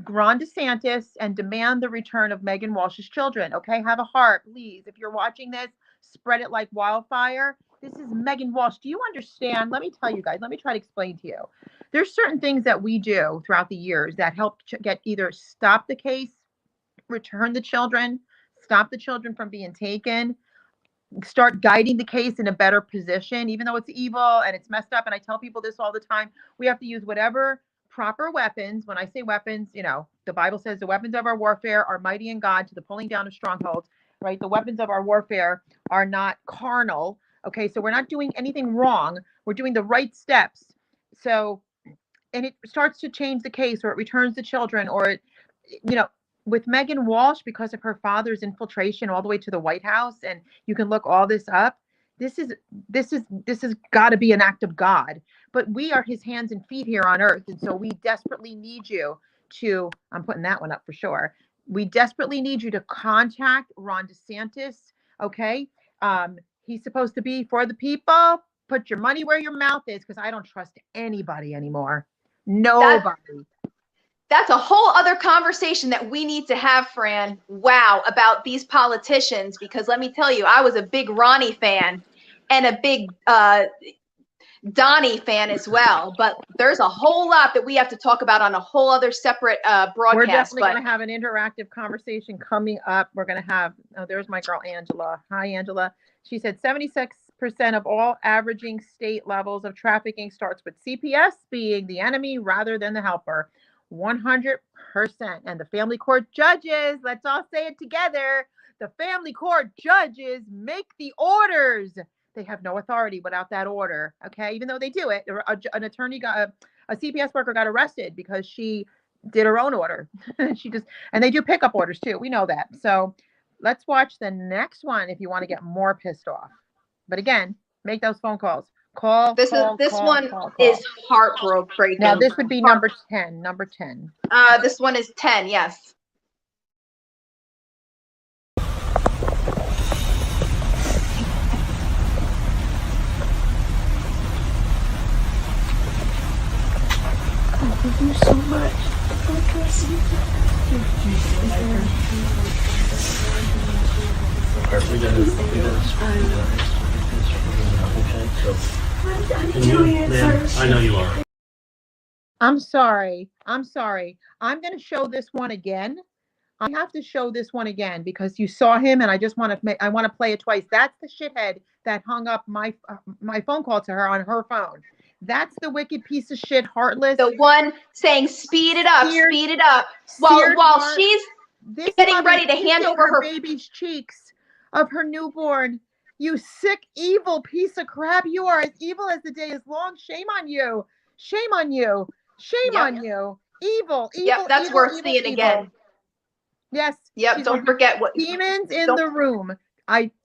Ron DeSantis and demand the return of Meghan Walsh's children. Okay, have a heart, please. If you're watching this, spread it like wildfire. This is Meghan Walsh. Do you understand? Let me tell you guys. Let me try to explain to you. There's certain things that we do throughout the years that help get either stop the case, return the children, stop the children from being taken, start guiding the case in a better position, even though it's evil and it's messed up. And I tell people this all the time. We have to use whatever proper weapons. When I say weapons, you know, the Bible says the weapons of our warfare are mighty in God to the pulling down of strongholds, right? The weapons of our warfare are not carnal. Okay, so we're not doing anything wrong. We're doing the right steps. So, and it starts to change the case, or it returns the children, or it, you know, with Meghan Walsh, because of her father's infiltration all the way to the White House, and you can look all this up. This is got to be an act of God. But we are his hands and feet here on earth, and so we desperately need you to. I'm putting that one up for sure. We desperately need you to contact Ron DeSantis. Okay, he's supposed to be for the people. Put your money where your mouth is, because I don't trust anybody anymore. Nobody. That's a whole other conversation that we need to have, Fran. Wow, about these politicians, because let me tell you, I was a big Ronnie fan and a big Donnie fan as well. But there's a whole lot that we have to talk about on a whole other separate broadcast. We're definitely going to have an interactive conversation coming up. We're going to have, oh, there's my girl, Angela. Hi, Angela. She said 76% of all averaging state levels of trafficking starts with CPS being the enemy rather than the helper. 100%. And the family court judges, let's all say it together. The family court judges make the orders. They have no authority without that order. Okay. Even though they do it, an attorney got a CPS worker got arrested because she did her own order. And they do pickup orders too. We know that. So let's watch the next one if you want to get more pissed off. But again, make those phone calls. This one is heartbreaking. Now this would be number 10. Number 10. This one is 10. Yes. Thank you so much. God bless you. I know you are. I'm sorry. I'm going to show this one again. I have to show this one again because you saw him, and I just want to I want to play it twice. That's the shithead that hung up my phone call to her on her phone. That's the wicked piece of shit, heartless. The one saying, speed it up, speed it up. While she's getting ready to hand over her baby's cheeks of her newborn. You sick, evil piece of crap. You are as evil as the day is long. Shame on you. Shame on you. Shame on you. Evil, evil. Yep, that's evil, worth evil, seeing evil. again. Yes. Yep, don't forget what demons in the room.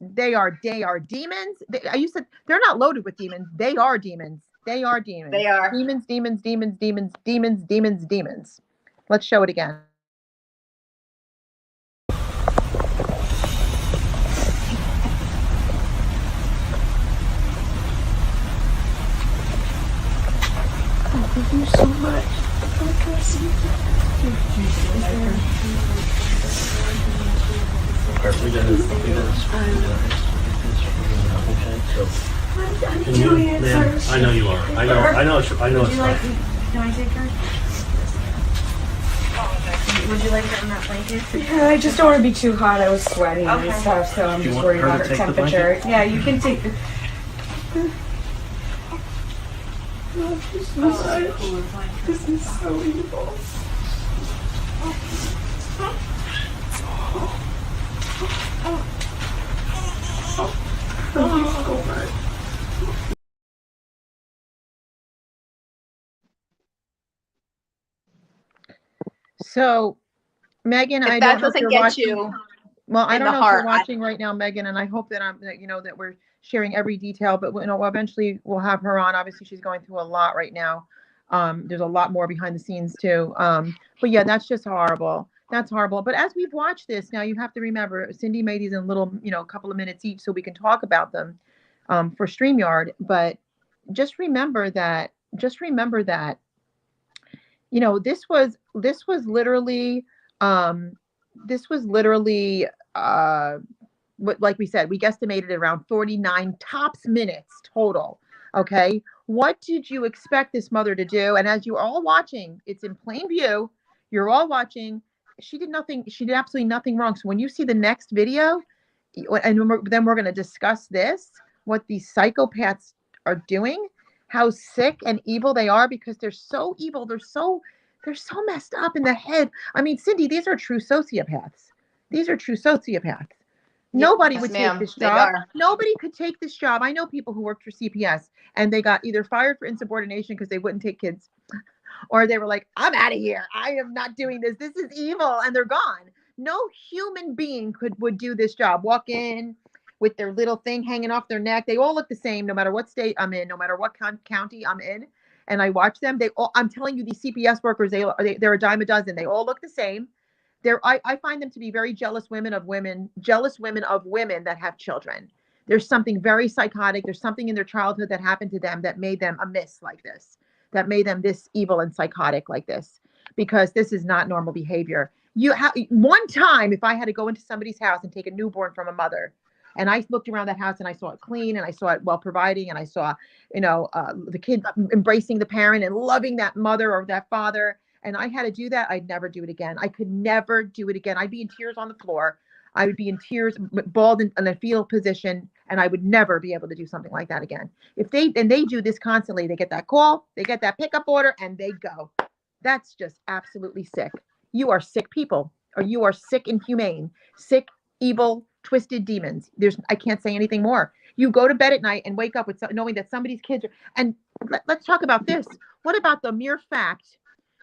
They are demons. You said they're not loaded with demons. They are demons. They are demons. They are. Demons. Let's show it again. Thank you so much. God bless you. I know you are. I know it's Can I take her? Would you like her in that blanket? Yeah, I just don't want to be too hot. I was sweating and stuff, so I'm just worried about her temperature. Yeah, you can take the. Love you so much. This is so evil. Thank you so much. So, Megan, I don't know if you're watching. Well, I don't know if you're watching right now, Megan, and I hope that that we're sharing every detail. But eventually we'll have her on. Obviously, she's going through a lot right now. There's a lot more behind the scenes too. But yeah, that's just horrible. That's horrible. But as we've watched this, now you have to remember, CYNDY made these in little, a couple of minutes each, so we can talk about them for StreamYard. But just remember that. This was literally, like we said, we guesstimated around 49 tops minutes total. Okay. What did you expect this mother to do? And as you're all watching, it's in plain view. You're all watching. She did nothing. She did absolutely nothing wrong. So when you see the next video, and then we're going to discuss this, what these psychopaths are doing, how sick and evil they are, because they're so evil. They're so messed up in the head. I mean, Cindy, these are true sociopaths. These are true sociopaths. Nobody would take this job. Nobody could take this job. I know people who worked for CPS and they got either fired for insubordination because they wouldn't take kids, or they were like, I'm out of here. I am not doing this. This is evil. And they're gone. No human being would do this job. Walk in with their little thing hanging off their neck. They all look the same, no matter what state I'm in, no matter what county I'm in. And I watch them. I'm telling you, these CPS workers, they're a dime a dozen. They all look the same. I find them to be very jealous women of women that have children. There's something very psychotic. There's something in their childhood that happened to them that made them amiss like this, that made them this evil and psychotic like this, because this is not normal behavior. One time, if I had to go into somebody's house and take a newborn from a mother, and I looked around that house and I saw it clean and I saw it well providing, and I saw, the kid embracing the parent and loving that mother or that father, and I had to do that, I'd never do it again. I could never do it again. I'd be in tears on the floor. I would be in tears, bald in a fetal position, and I would never be able to do something like that again. They do this constantly. They get that call, they get that pickup order, and they go. That's just absolutely sick. You are sick people, or you are sick, inhumane, sick, evil, twisted demons. I can't say anything more. You go to bed at night and wake up with knowing that somebody's kids are, and let's talk about this. What about the mere fact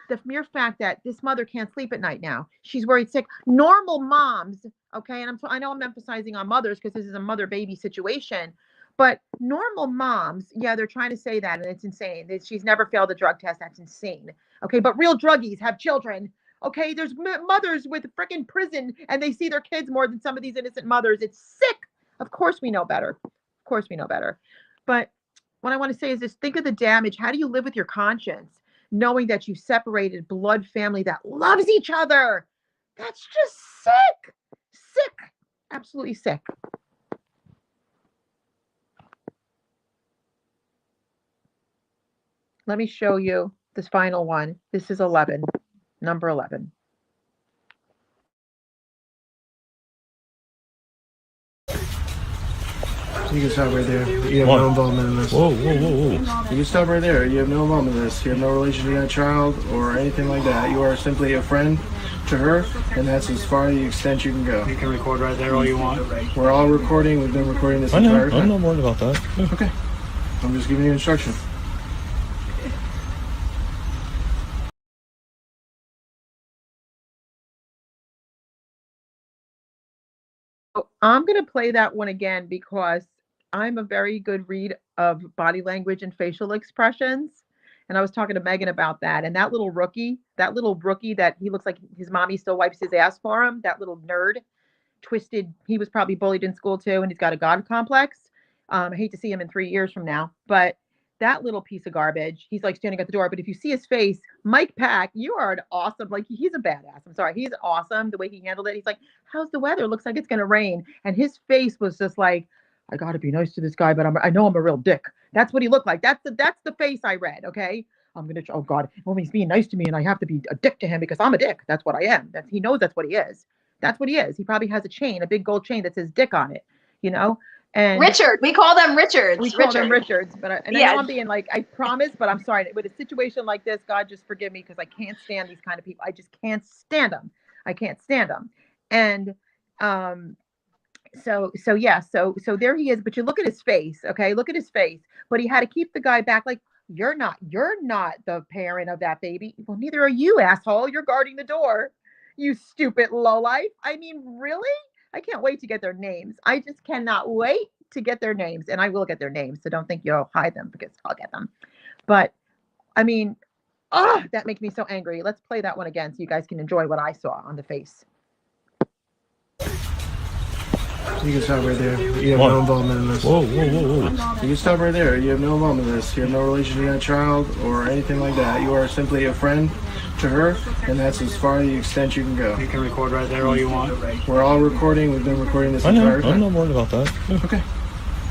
that this mother can't sleep at night now? She's worried sick. Normal moms, okay, and I know I'm emphasizing on mothers because this is a mother-baby situation, but normal moms, yeah, they're trying to say that, and it's insane. She's never failed a drug test. That's insane. Okay, but real druggies have children. Okay, there's mothers with freaking prison, and they see their kids more than some of these innocent mothers. It's sick. Of course we know better. Of course we know better. But what I want to say is this: think of the damage. How do you live with your conscience, knowing that you separated blood family that loves each other? That's just sick. Sick. Absolutely sick. Let me show you this final one. This is 11. Number 11. You can stop right there. You have no involvement in this. Whoa. You can stop right there. You have no involvement in this. You have no relation to that child or anything like that. You are simply a friend to her, and that's as far the extent you can go. You can record right there all you want. We're all recording. We've been recording this entire time. I'm not worried about that. Okay. I'm just giving you instruction. I'm going to play that one again because I'm a very good read of body language and facial expressions. And I was talking to Megan about that. And that little rookie that he looks like his mommy still wipes his ass for him, that little nerd, twisted. He was probably bullied in school too, and he's got a God complex. I hate to see him in 3 years from now, but that little piece of garbage, he's like standing at the door. But if you see his face, Mike Pack, you are an awesome, like, he's a badass. I'm sorry. He's awesome. The way he handled it. He's like, how's the weather? Looks like it's going to rain. And his face was just like, I got to be nice to this guy, but I know I'm a real dick. That's what he looked like. That's the face I read. Okay. Oh God, well, he's being nice to me and I have to be a dick to him because I'm a dick. That's what I am. He knows that's what he is. That's what he is. He probably has a chain, a big gold chain that says dick on it, And Richard, we call them Richards. We call them Richards, but I know I'm being like, I promise, but I'm sorry. With a situation like this, God, just forgive me because I can't stand these kind of people. I just can't stand them. I can't stand them. And so there he is. But you look at his face, okay? Look at his face. But he had to keep the guy back, like, you're not the parent of that baby. Well, neither are you, asshole. You're guarding the door, you stupid lowlife. I mean, really? I can't wait to get their names. I just cannot wait to get their names, and I will get their names. So don't think you'll hide them because I'll get them. But I mean, that makes me so angry. Let's play that one again so you guys can enjoy what I saw on the face. You can stop right there. You have no involvement in this. Whoa, whoa, whoa, whoa. You can stop right there. You have no involvement in this. You have no relation to that child or anything like that. You are simply a friend to her, and that's as far the extent you can go. You can record right there all you want. We're all recording. We've been recording this I know. entire time. I'm not worried about that. Yeah. Okay.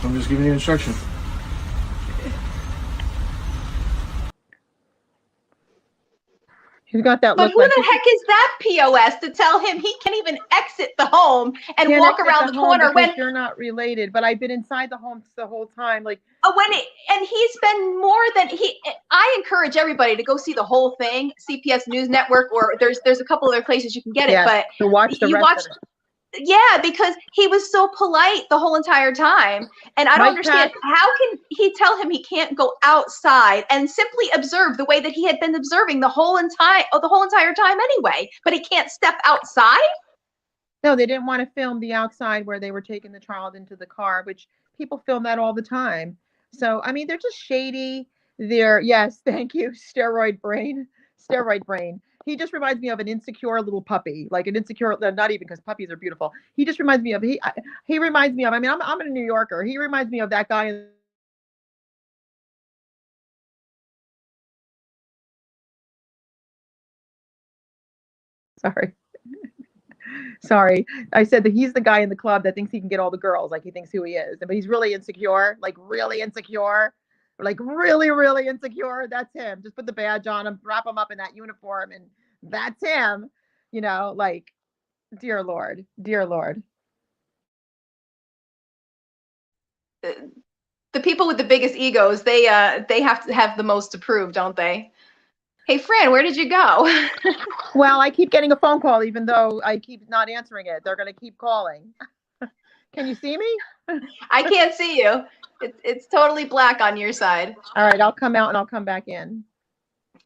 I'm just giving you instruction. He's got that But look who like the heck is that POS to tell him he can't even exit the home and can't walk exit around the corner because when you're not related? But I've been inside the home the whole time. Like, and he's been more than I encourage everybody to go see the whole thing, CPS News Network, or there's a couple other places you can get it, but to watch the rest of it. Yeah, because he was so polite the whole entire time. And I don't understand, how can he tell him he can't go outside and simply observe the way that he had been observing the whole entire time anyway, but he can't step outside? No, they didn't want to film the outside where they were taking the child into the car, which people film that all the time. So, I mean, they're just shady. Yes, thank you, steroid brain. He just reminds me of an insecure little puppy, like an insecure, not even because puppies are beautiful. He just reminds me of, he reminds me of, I mean, I'm a New Yorker. He reminds me of that guy. Sorry. I said that he's the guy in the club that thinks he can get all the girls, like he thinks who he is. But he's really insecure, like really insecure. Like really, really insecure. That's him. Just put the badge on him, wrap him up in that uniform, and that's him. You know, like, dear Lord, dear Lord. The people with the biggest egos, they have to have the most to prove, don't they? Hey, Fran, where did you go? Well, I keep getting a phone call, even though I keep not answering it. They're going to keep calling. Can you see me? I can't see you. It's totally black on your side. All right, I'll come out and I'll come back in.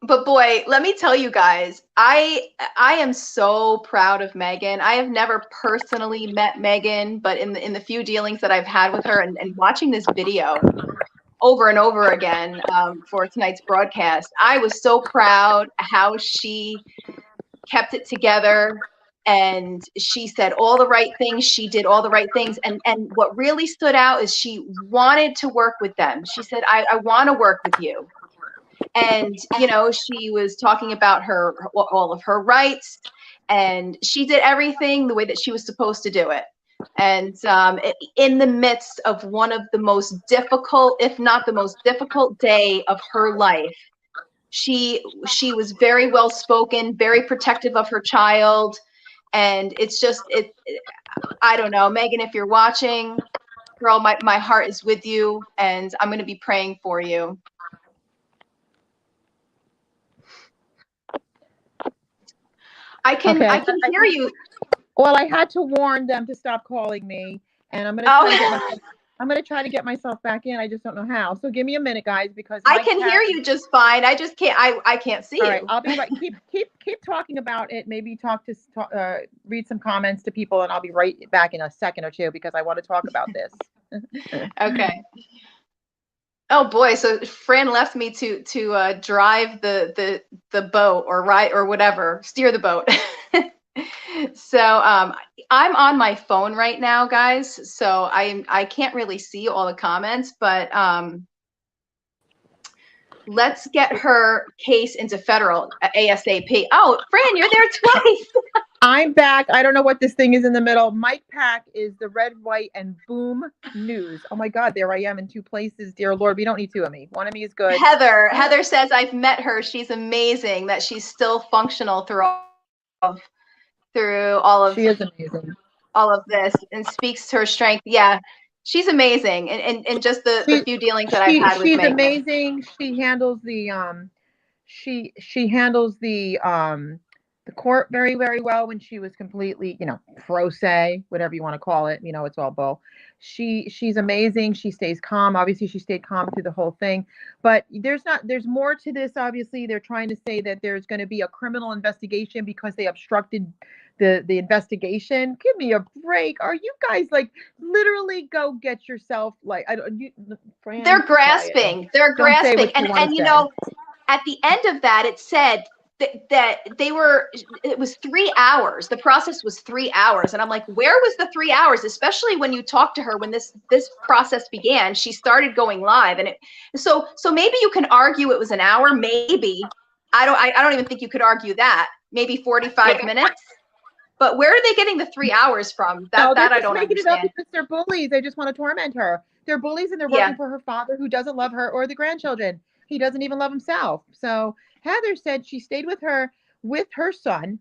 But boy, let me tell you guys, I am so proud of Meghan. I have never personally met Meghan, but in the few dealings that I've had with her and watching this video over and over again for tonight's broadcast, I was so proud how she kept it together. And she said all the right things. She did all the right things. And what really stood out is she wanted to work with them. She said, I want to work with you. And, you know, she was talking about all of her rights. And she did everything the way that she was supposed to do it. And in the midst of one of the most difficult, if not the most difficult day of her life, she was very well spoken, very protective of her child. And it's just, I don't know, Meghan, if you're watching, girl, my heart is with you, and I'm going to be praying for you. I can hear you. Well, I had to warn them to stop calling me, and I'm going to try to get myself back in. I just don't know how. So give me a minute, guys, because I can hear you just fine. I just can't. I can't see you. All right, I'll be right. Keep talking about it. Maybe read some comments to people, and I'll be right back in a second or two because I want to talk about this. Okay. Oh boy, so Fran left me to drive the boat or ride or whatever, steer the boat. So I'm on my phone right now, guys. So I can't really see all the comments, but let's get her case into federal ASAP. Oh, Fran, you're there twice. I'm back. I don't know what this thing is in the middle. Mike Pack is the red, white, and boom news. Oh my God, there I am in two places. Dear Lord, we don't need two of me. One of me is good. Heather says I've met her. She's amazing. That she's still functional through all of. She is amazing. All of this and speaks to her strength. Yeah, she's amazing. And just the few dealings that I've had with Meghan. She's amazing. She handles the she handles the court very, very well when she was completely, pro se, whatever you want to call it. It's all bull. She's amazing. She stays calm. Obviously, she stayed calm through the whole thing. But there's more to this. Obviously, they're trying to say that there's going to be a criminal investigation because they obstructed the investigation. Give me a break. Are you guys literally go get yourself Fran, they're grasping. They're grasping. And at the end of that, it said it was 3 hours. The process was 3 hours. And I'm like, where was the 3 hours? Especially when you talk to her, when this process began, she started going live. And so maybe you can argue it was an hour, maybe. I don't even think you could argue that. Maybe 45 minutes. But where are they getting the 3 hours from? That I don't understand. Because they're bullies. They just want to torment her. They're bullies, and they're working for her father, who doesn't love her or the grandchildren. He doesn't even love himself. So Heather said she stayed with her son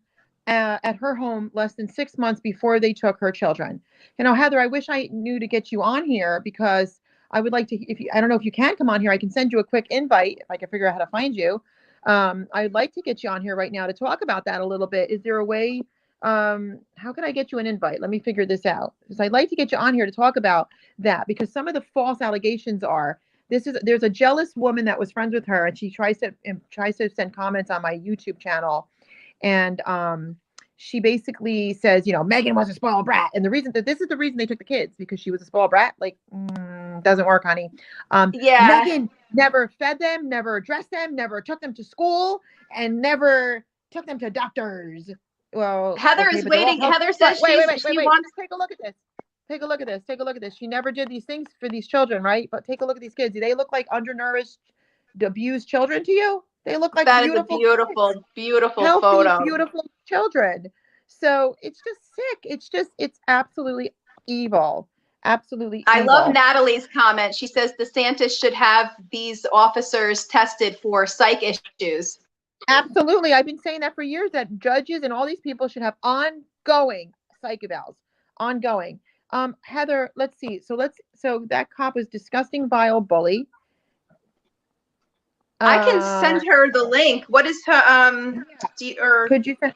at her home less than 6 months before they took her children. Heather, I wish I knew to get you on here, because I would like to, I don't know if you can come on here. I can send you a quick invite if I can figure out how to find you. I'd like to get you on here right now to talk about that a little bit. Is there a way, how can I get you an invite? Let me figure this out, because I'd like to get you on here to talk about that, because some of the false allegations are, there's a jealous woman that was friends with her, and she tries to send comments on my YouTube channel. And she basically says, Meghan was a spoiled brat. And this is the reason they took the kids, because she was a spoiled brat. Like, doesn't work, honey. Meghan never fed them, never addressed them, never took them to school, and never took them to doctors. Well, Heather is waiting. Heather says wait, she wants. Take a look at this. Take a look at this. Take a look at this. She never did these things for these children, right? But take a look at these kids. Do they look like undernourished, abused children to you? They look like beautiful, beautiful photo. Beautiful children. So it's just sick. It's absolutely evil. Absolutely evil. I love Natalie's comment. She says DeSantis should have these officers tested for psych issues. Absolutely. I've been saying that for years, that judges and all these people should have ongoing psych evals. Ongoing. Heather, let's see. So that cop was disgusting, vile bully. I can send her the link. What is her could you send?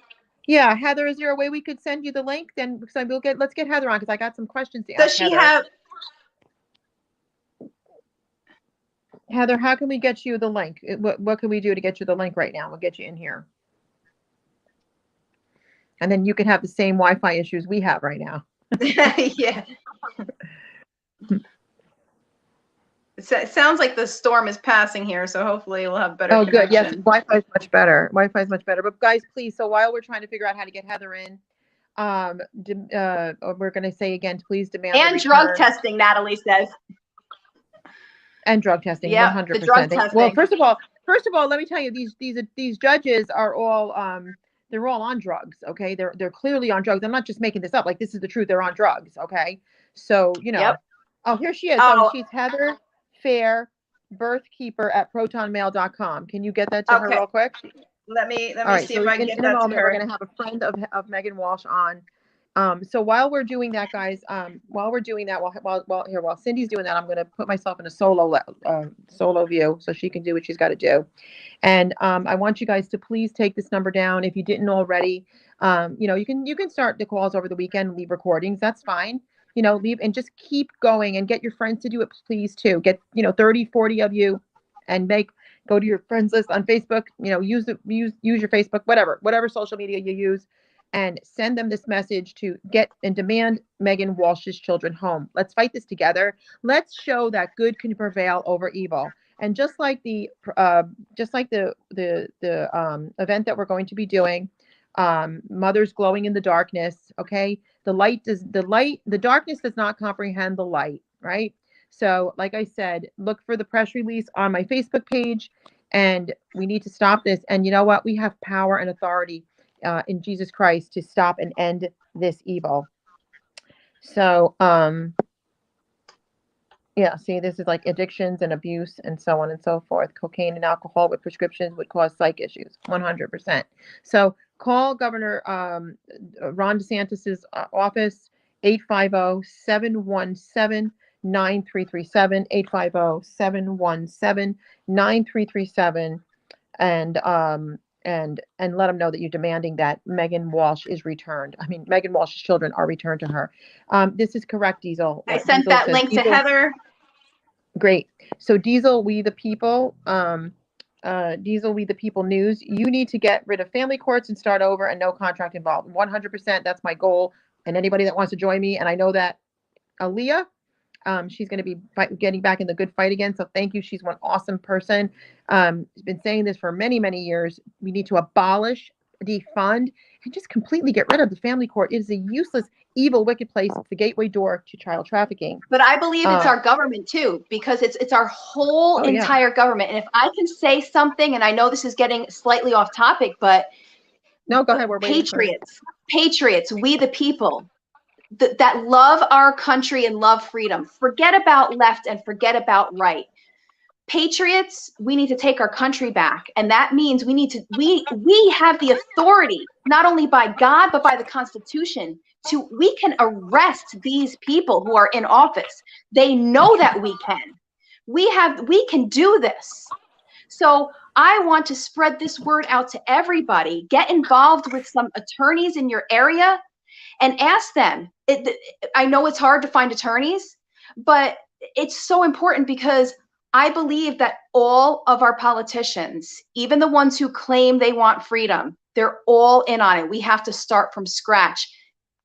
Yeah, Heather, is there a way we could send you the link? Then, because let's get Heather on, because I got some questions to ask. Does she have? Heather, how can we get you the link? What can we do to get you the link right now? We'll get you in here, and then you can have the same Wi-Fi issues we have right now. Yeah. It sounds like the storm is passing here, so hopefully we'll have better connection. Good. Yes, Wi-Fi is much better. Wi-Fi is much better. But guys, please, so while we're trying to figure out how to get Heather in, we're going to say again, please demand and drug testing, Natalie says. And drug testing, yeah, 100%. The drug testing. Well, first of all, let me tell you, these judges are all they're all on drugs. Okay, they're clearly on drugs. I'm not just making this up. Like, this is the truth. They're on drugs. Okay, so Yep. Oh, here she is. Oh, she's Heather Fair, birthkeeper at protonmail.com. Can you get that to her real quick? Let me right, see if I can get that to her. We're going to have a friend of Meghan Walsh on. So while we're doing that, guys, while Cindy's doing that, I'm going to put myself in a solo view so she can do what she's got to do. And I want you guys to please take this number down if you didn't already. You can start the calls over the weekend, leave recordings. That's fine. Leave and just keep going, and get your friends to do it, please, too. Get 30, 40 of you, and go to your friends list on Facebook. Use your Facebook, whatever social media you use, and send them this message to get and demand Meghan Walsh's children home. Let's fight this together. Let's show that good can prevail over evil. And just like the event that we're going to be doing, mothers glowing in the darkness. Okay. The darkness does not comprehend the light, right? So, like I said, look for the press release on my Facebook page, and we need to stop this. And you know what? We have power and authority in Jesus Christ to stop and end this evil. So, yeah, see, this is like addictions and abuse and so on and so forth. Cocaine and alcohol with prescriptions would cause psych issues, 100%. So call Governor Ron DeSantis's office, 850-717-9337, 850-717-9337, and let them know that you're demanding that Meghan Walsh is returned. I mean, Meghan Walsh's children are returned to her. This is correct, Diesel. I sent that link to Heather. Great. So Diesel, We the People, Diesel, We the People News. You need to get rid of family courts and start over, and no contract involved. 100%. That's my goal. And anybody that wants to join me, and I know that Aaliyah She's going to be getting back in the good fight again. So thank you. She's one awesome person. She's been saying this for many, many years. We need to abolish, defund, and just completely get rid of the family court. It is a useless, evil, wicked place. It's the gateway door to child trafficking. But I believe it's our government too, because it's our whole entire government. And if I can say something, and I know this is getting slightly off topic, but no, go ahead. We're patriots, we the people that love our country and love freedom. Forget about left and forget about right. Patriots, we need to take our country back. And that means we have the authority, not only by God, but by the Constitution, we can arrest these people who are in office. They know that we can. We can do this. So I want to spread this word out to everybody. Get involved with some attorneys in your area and ask them. I know it's hard to find attorneys, but it's so important because I believe that all of our politicians, even the ones who claim they want freedom, they're all in on it. We have to start from scratch.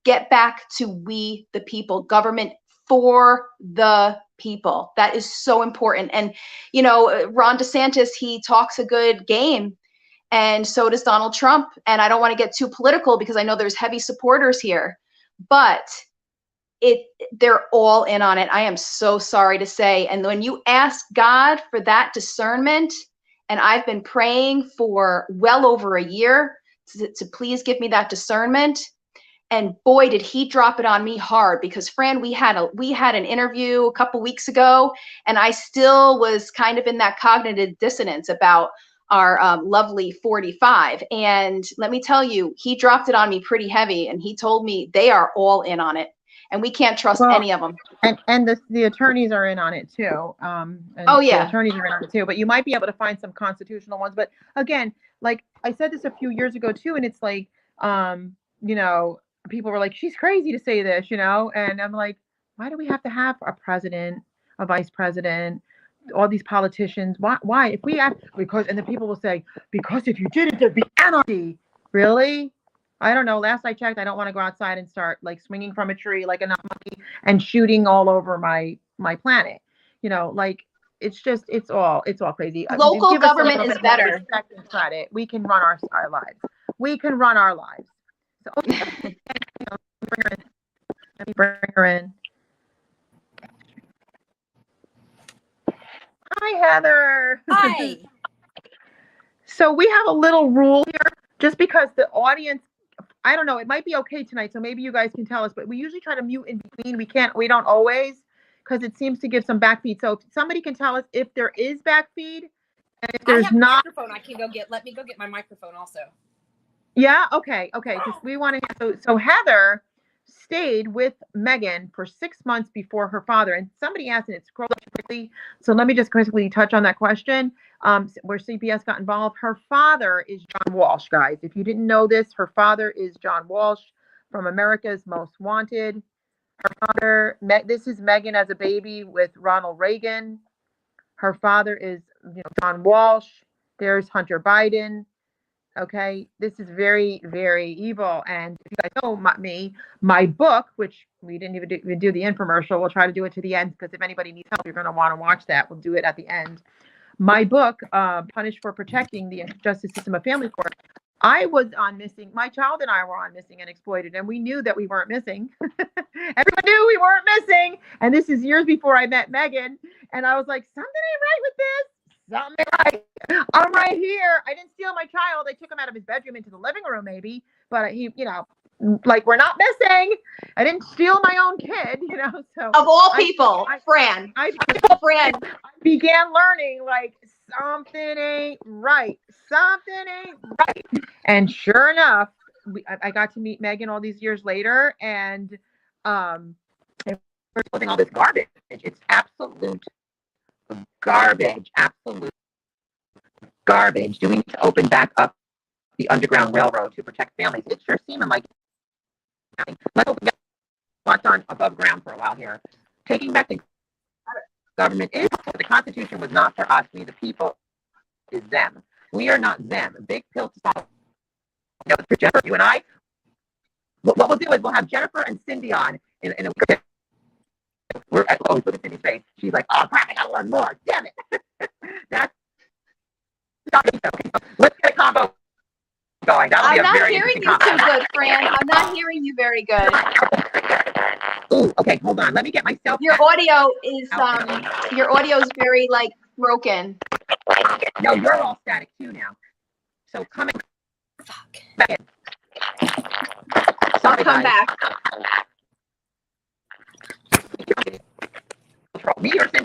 Get back to we the people, government for the people. That is so important. And, you know, Ron DeSantis, he talks a good game, and so does Donald Trump. And I don't want to get too political because I know there's heavy supporters here, but they're all in on it. I am so sorry to say. And when you ask God for that discernment, and I've been praying for well over a year to please give me that discernment. And boy, did he drop it on me hard, because Fran, we had an interview a couple weeks ago, and I still was kind of in that cognitive dissonance about our lovely 45. And let me tell you, he dropped it on me pretty heavy, and he told me they are all in on it, and we can't trust any of them. And the attorneys are in on it too. The attorneys are in on it too. But you might be able to find some constitutional ones. But again, like I said this a few years ago too, and it's like, you know, people were like, she's crazy to say this, you know? And I'm like, why do we have to have a president, a vice president, all these politicians? Why? If we have, because, and the people will say, because if you did it, there'd be anarchy. Really? I don't know. Last I checked, I don't want to go outside and start like swinging from a tree like a monkey and shooting all over my planet. You know, like it's all crazy. Local government is better. Respect and credit. We can run our lives. We can run our lives. So let me bring her in. Hi, Heather. Hi. So we have a little rule here, just because the audience, I don't know, it might be okay tonight, so maybe you guys can tell us, but we usually try to mute in between. We don't always, because it seems to give some backfeed. So if somebody can tell us if there is backfeed, and if there's not. Microphone, let me go get my microphone also. Yeah. Okay. Because we want to. So Heather stayed with Meghan for 6 months before her father. And somebody asked, and it scrolled up quickly. So let me just quickly touch on that question. Where CBS got involved. Her father is John Walsh, guys. If you didn't know this, her father is John Walsh from America's Most Wanted. Her father, this is Meghan as a baby with Ronald Reagan. Her father is, John Walsh. There's Hunter Biden. Okay, this is very, very evil. And if you guys know my book, which we didn't even do the infomercial, we'll try to do it to the end, because if anybody needs help, you're going to want to watch that. We'll do it at the end. My book, Punished for Protecting the Justice System of Family Court. I was on missing. My child and I were on missing and exploited, and we knew that we weren't missing. Everyone knew we weren't missing. And this is years before I met Meghan. And I was like, something ain't right with this. Something right. I'm right here. I didn't steal my child. I took him out of his bedroom into the living room, maybe. But he, like, we're not missing. I didn't steal my own kid, So of all people, Fran. I began learning, like, something ain't right. Something ain't right. And sure enough, I got to meet Meghan all these years later, and we're living all this garbage. It's absolute garbage. Absolute garbage. Do we need to open back up the Underground Railroad to protect families? It sure seeming like let's open what's on above ground for a while here. Taking back the government is, the Constitution was not for us. We the people is them. We are not them. Big pill to swallow. For Jennifer, you and I, what we'll do is we'll have Jennifer and CYNDY on in a week. We're at Lowe's with Cindy's face. She's like, oh crap, I got one more. Damn it. That's let's get a combo going. That'll be I'm a not very hearing you interesting too combo. good, Fran. I'm not hearing you very good. Ooh, okay, hold on. Let me get myself. Your audio is very like broken. No, you're all static too now. So come in. Back in. Sorry, Come guys. back. Me or Cindy?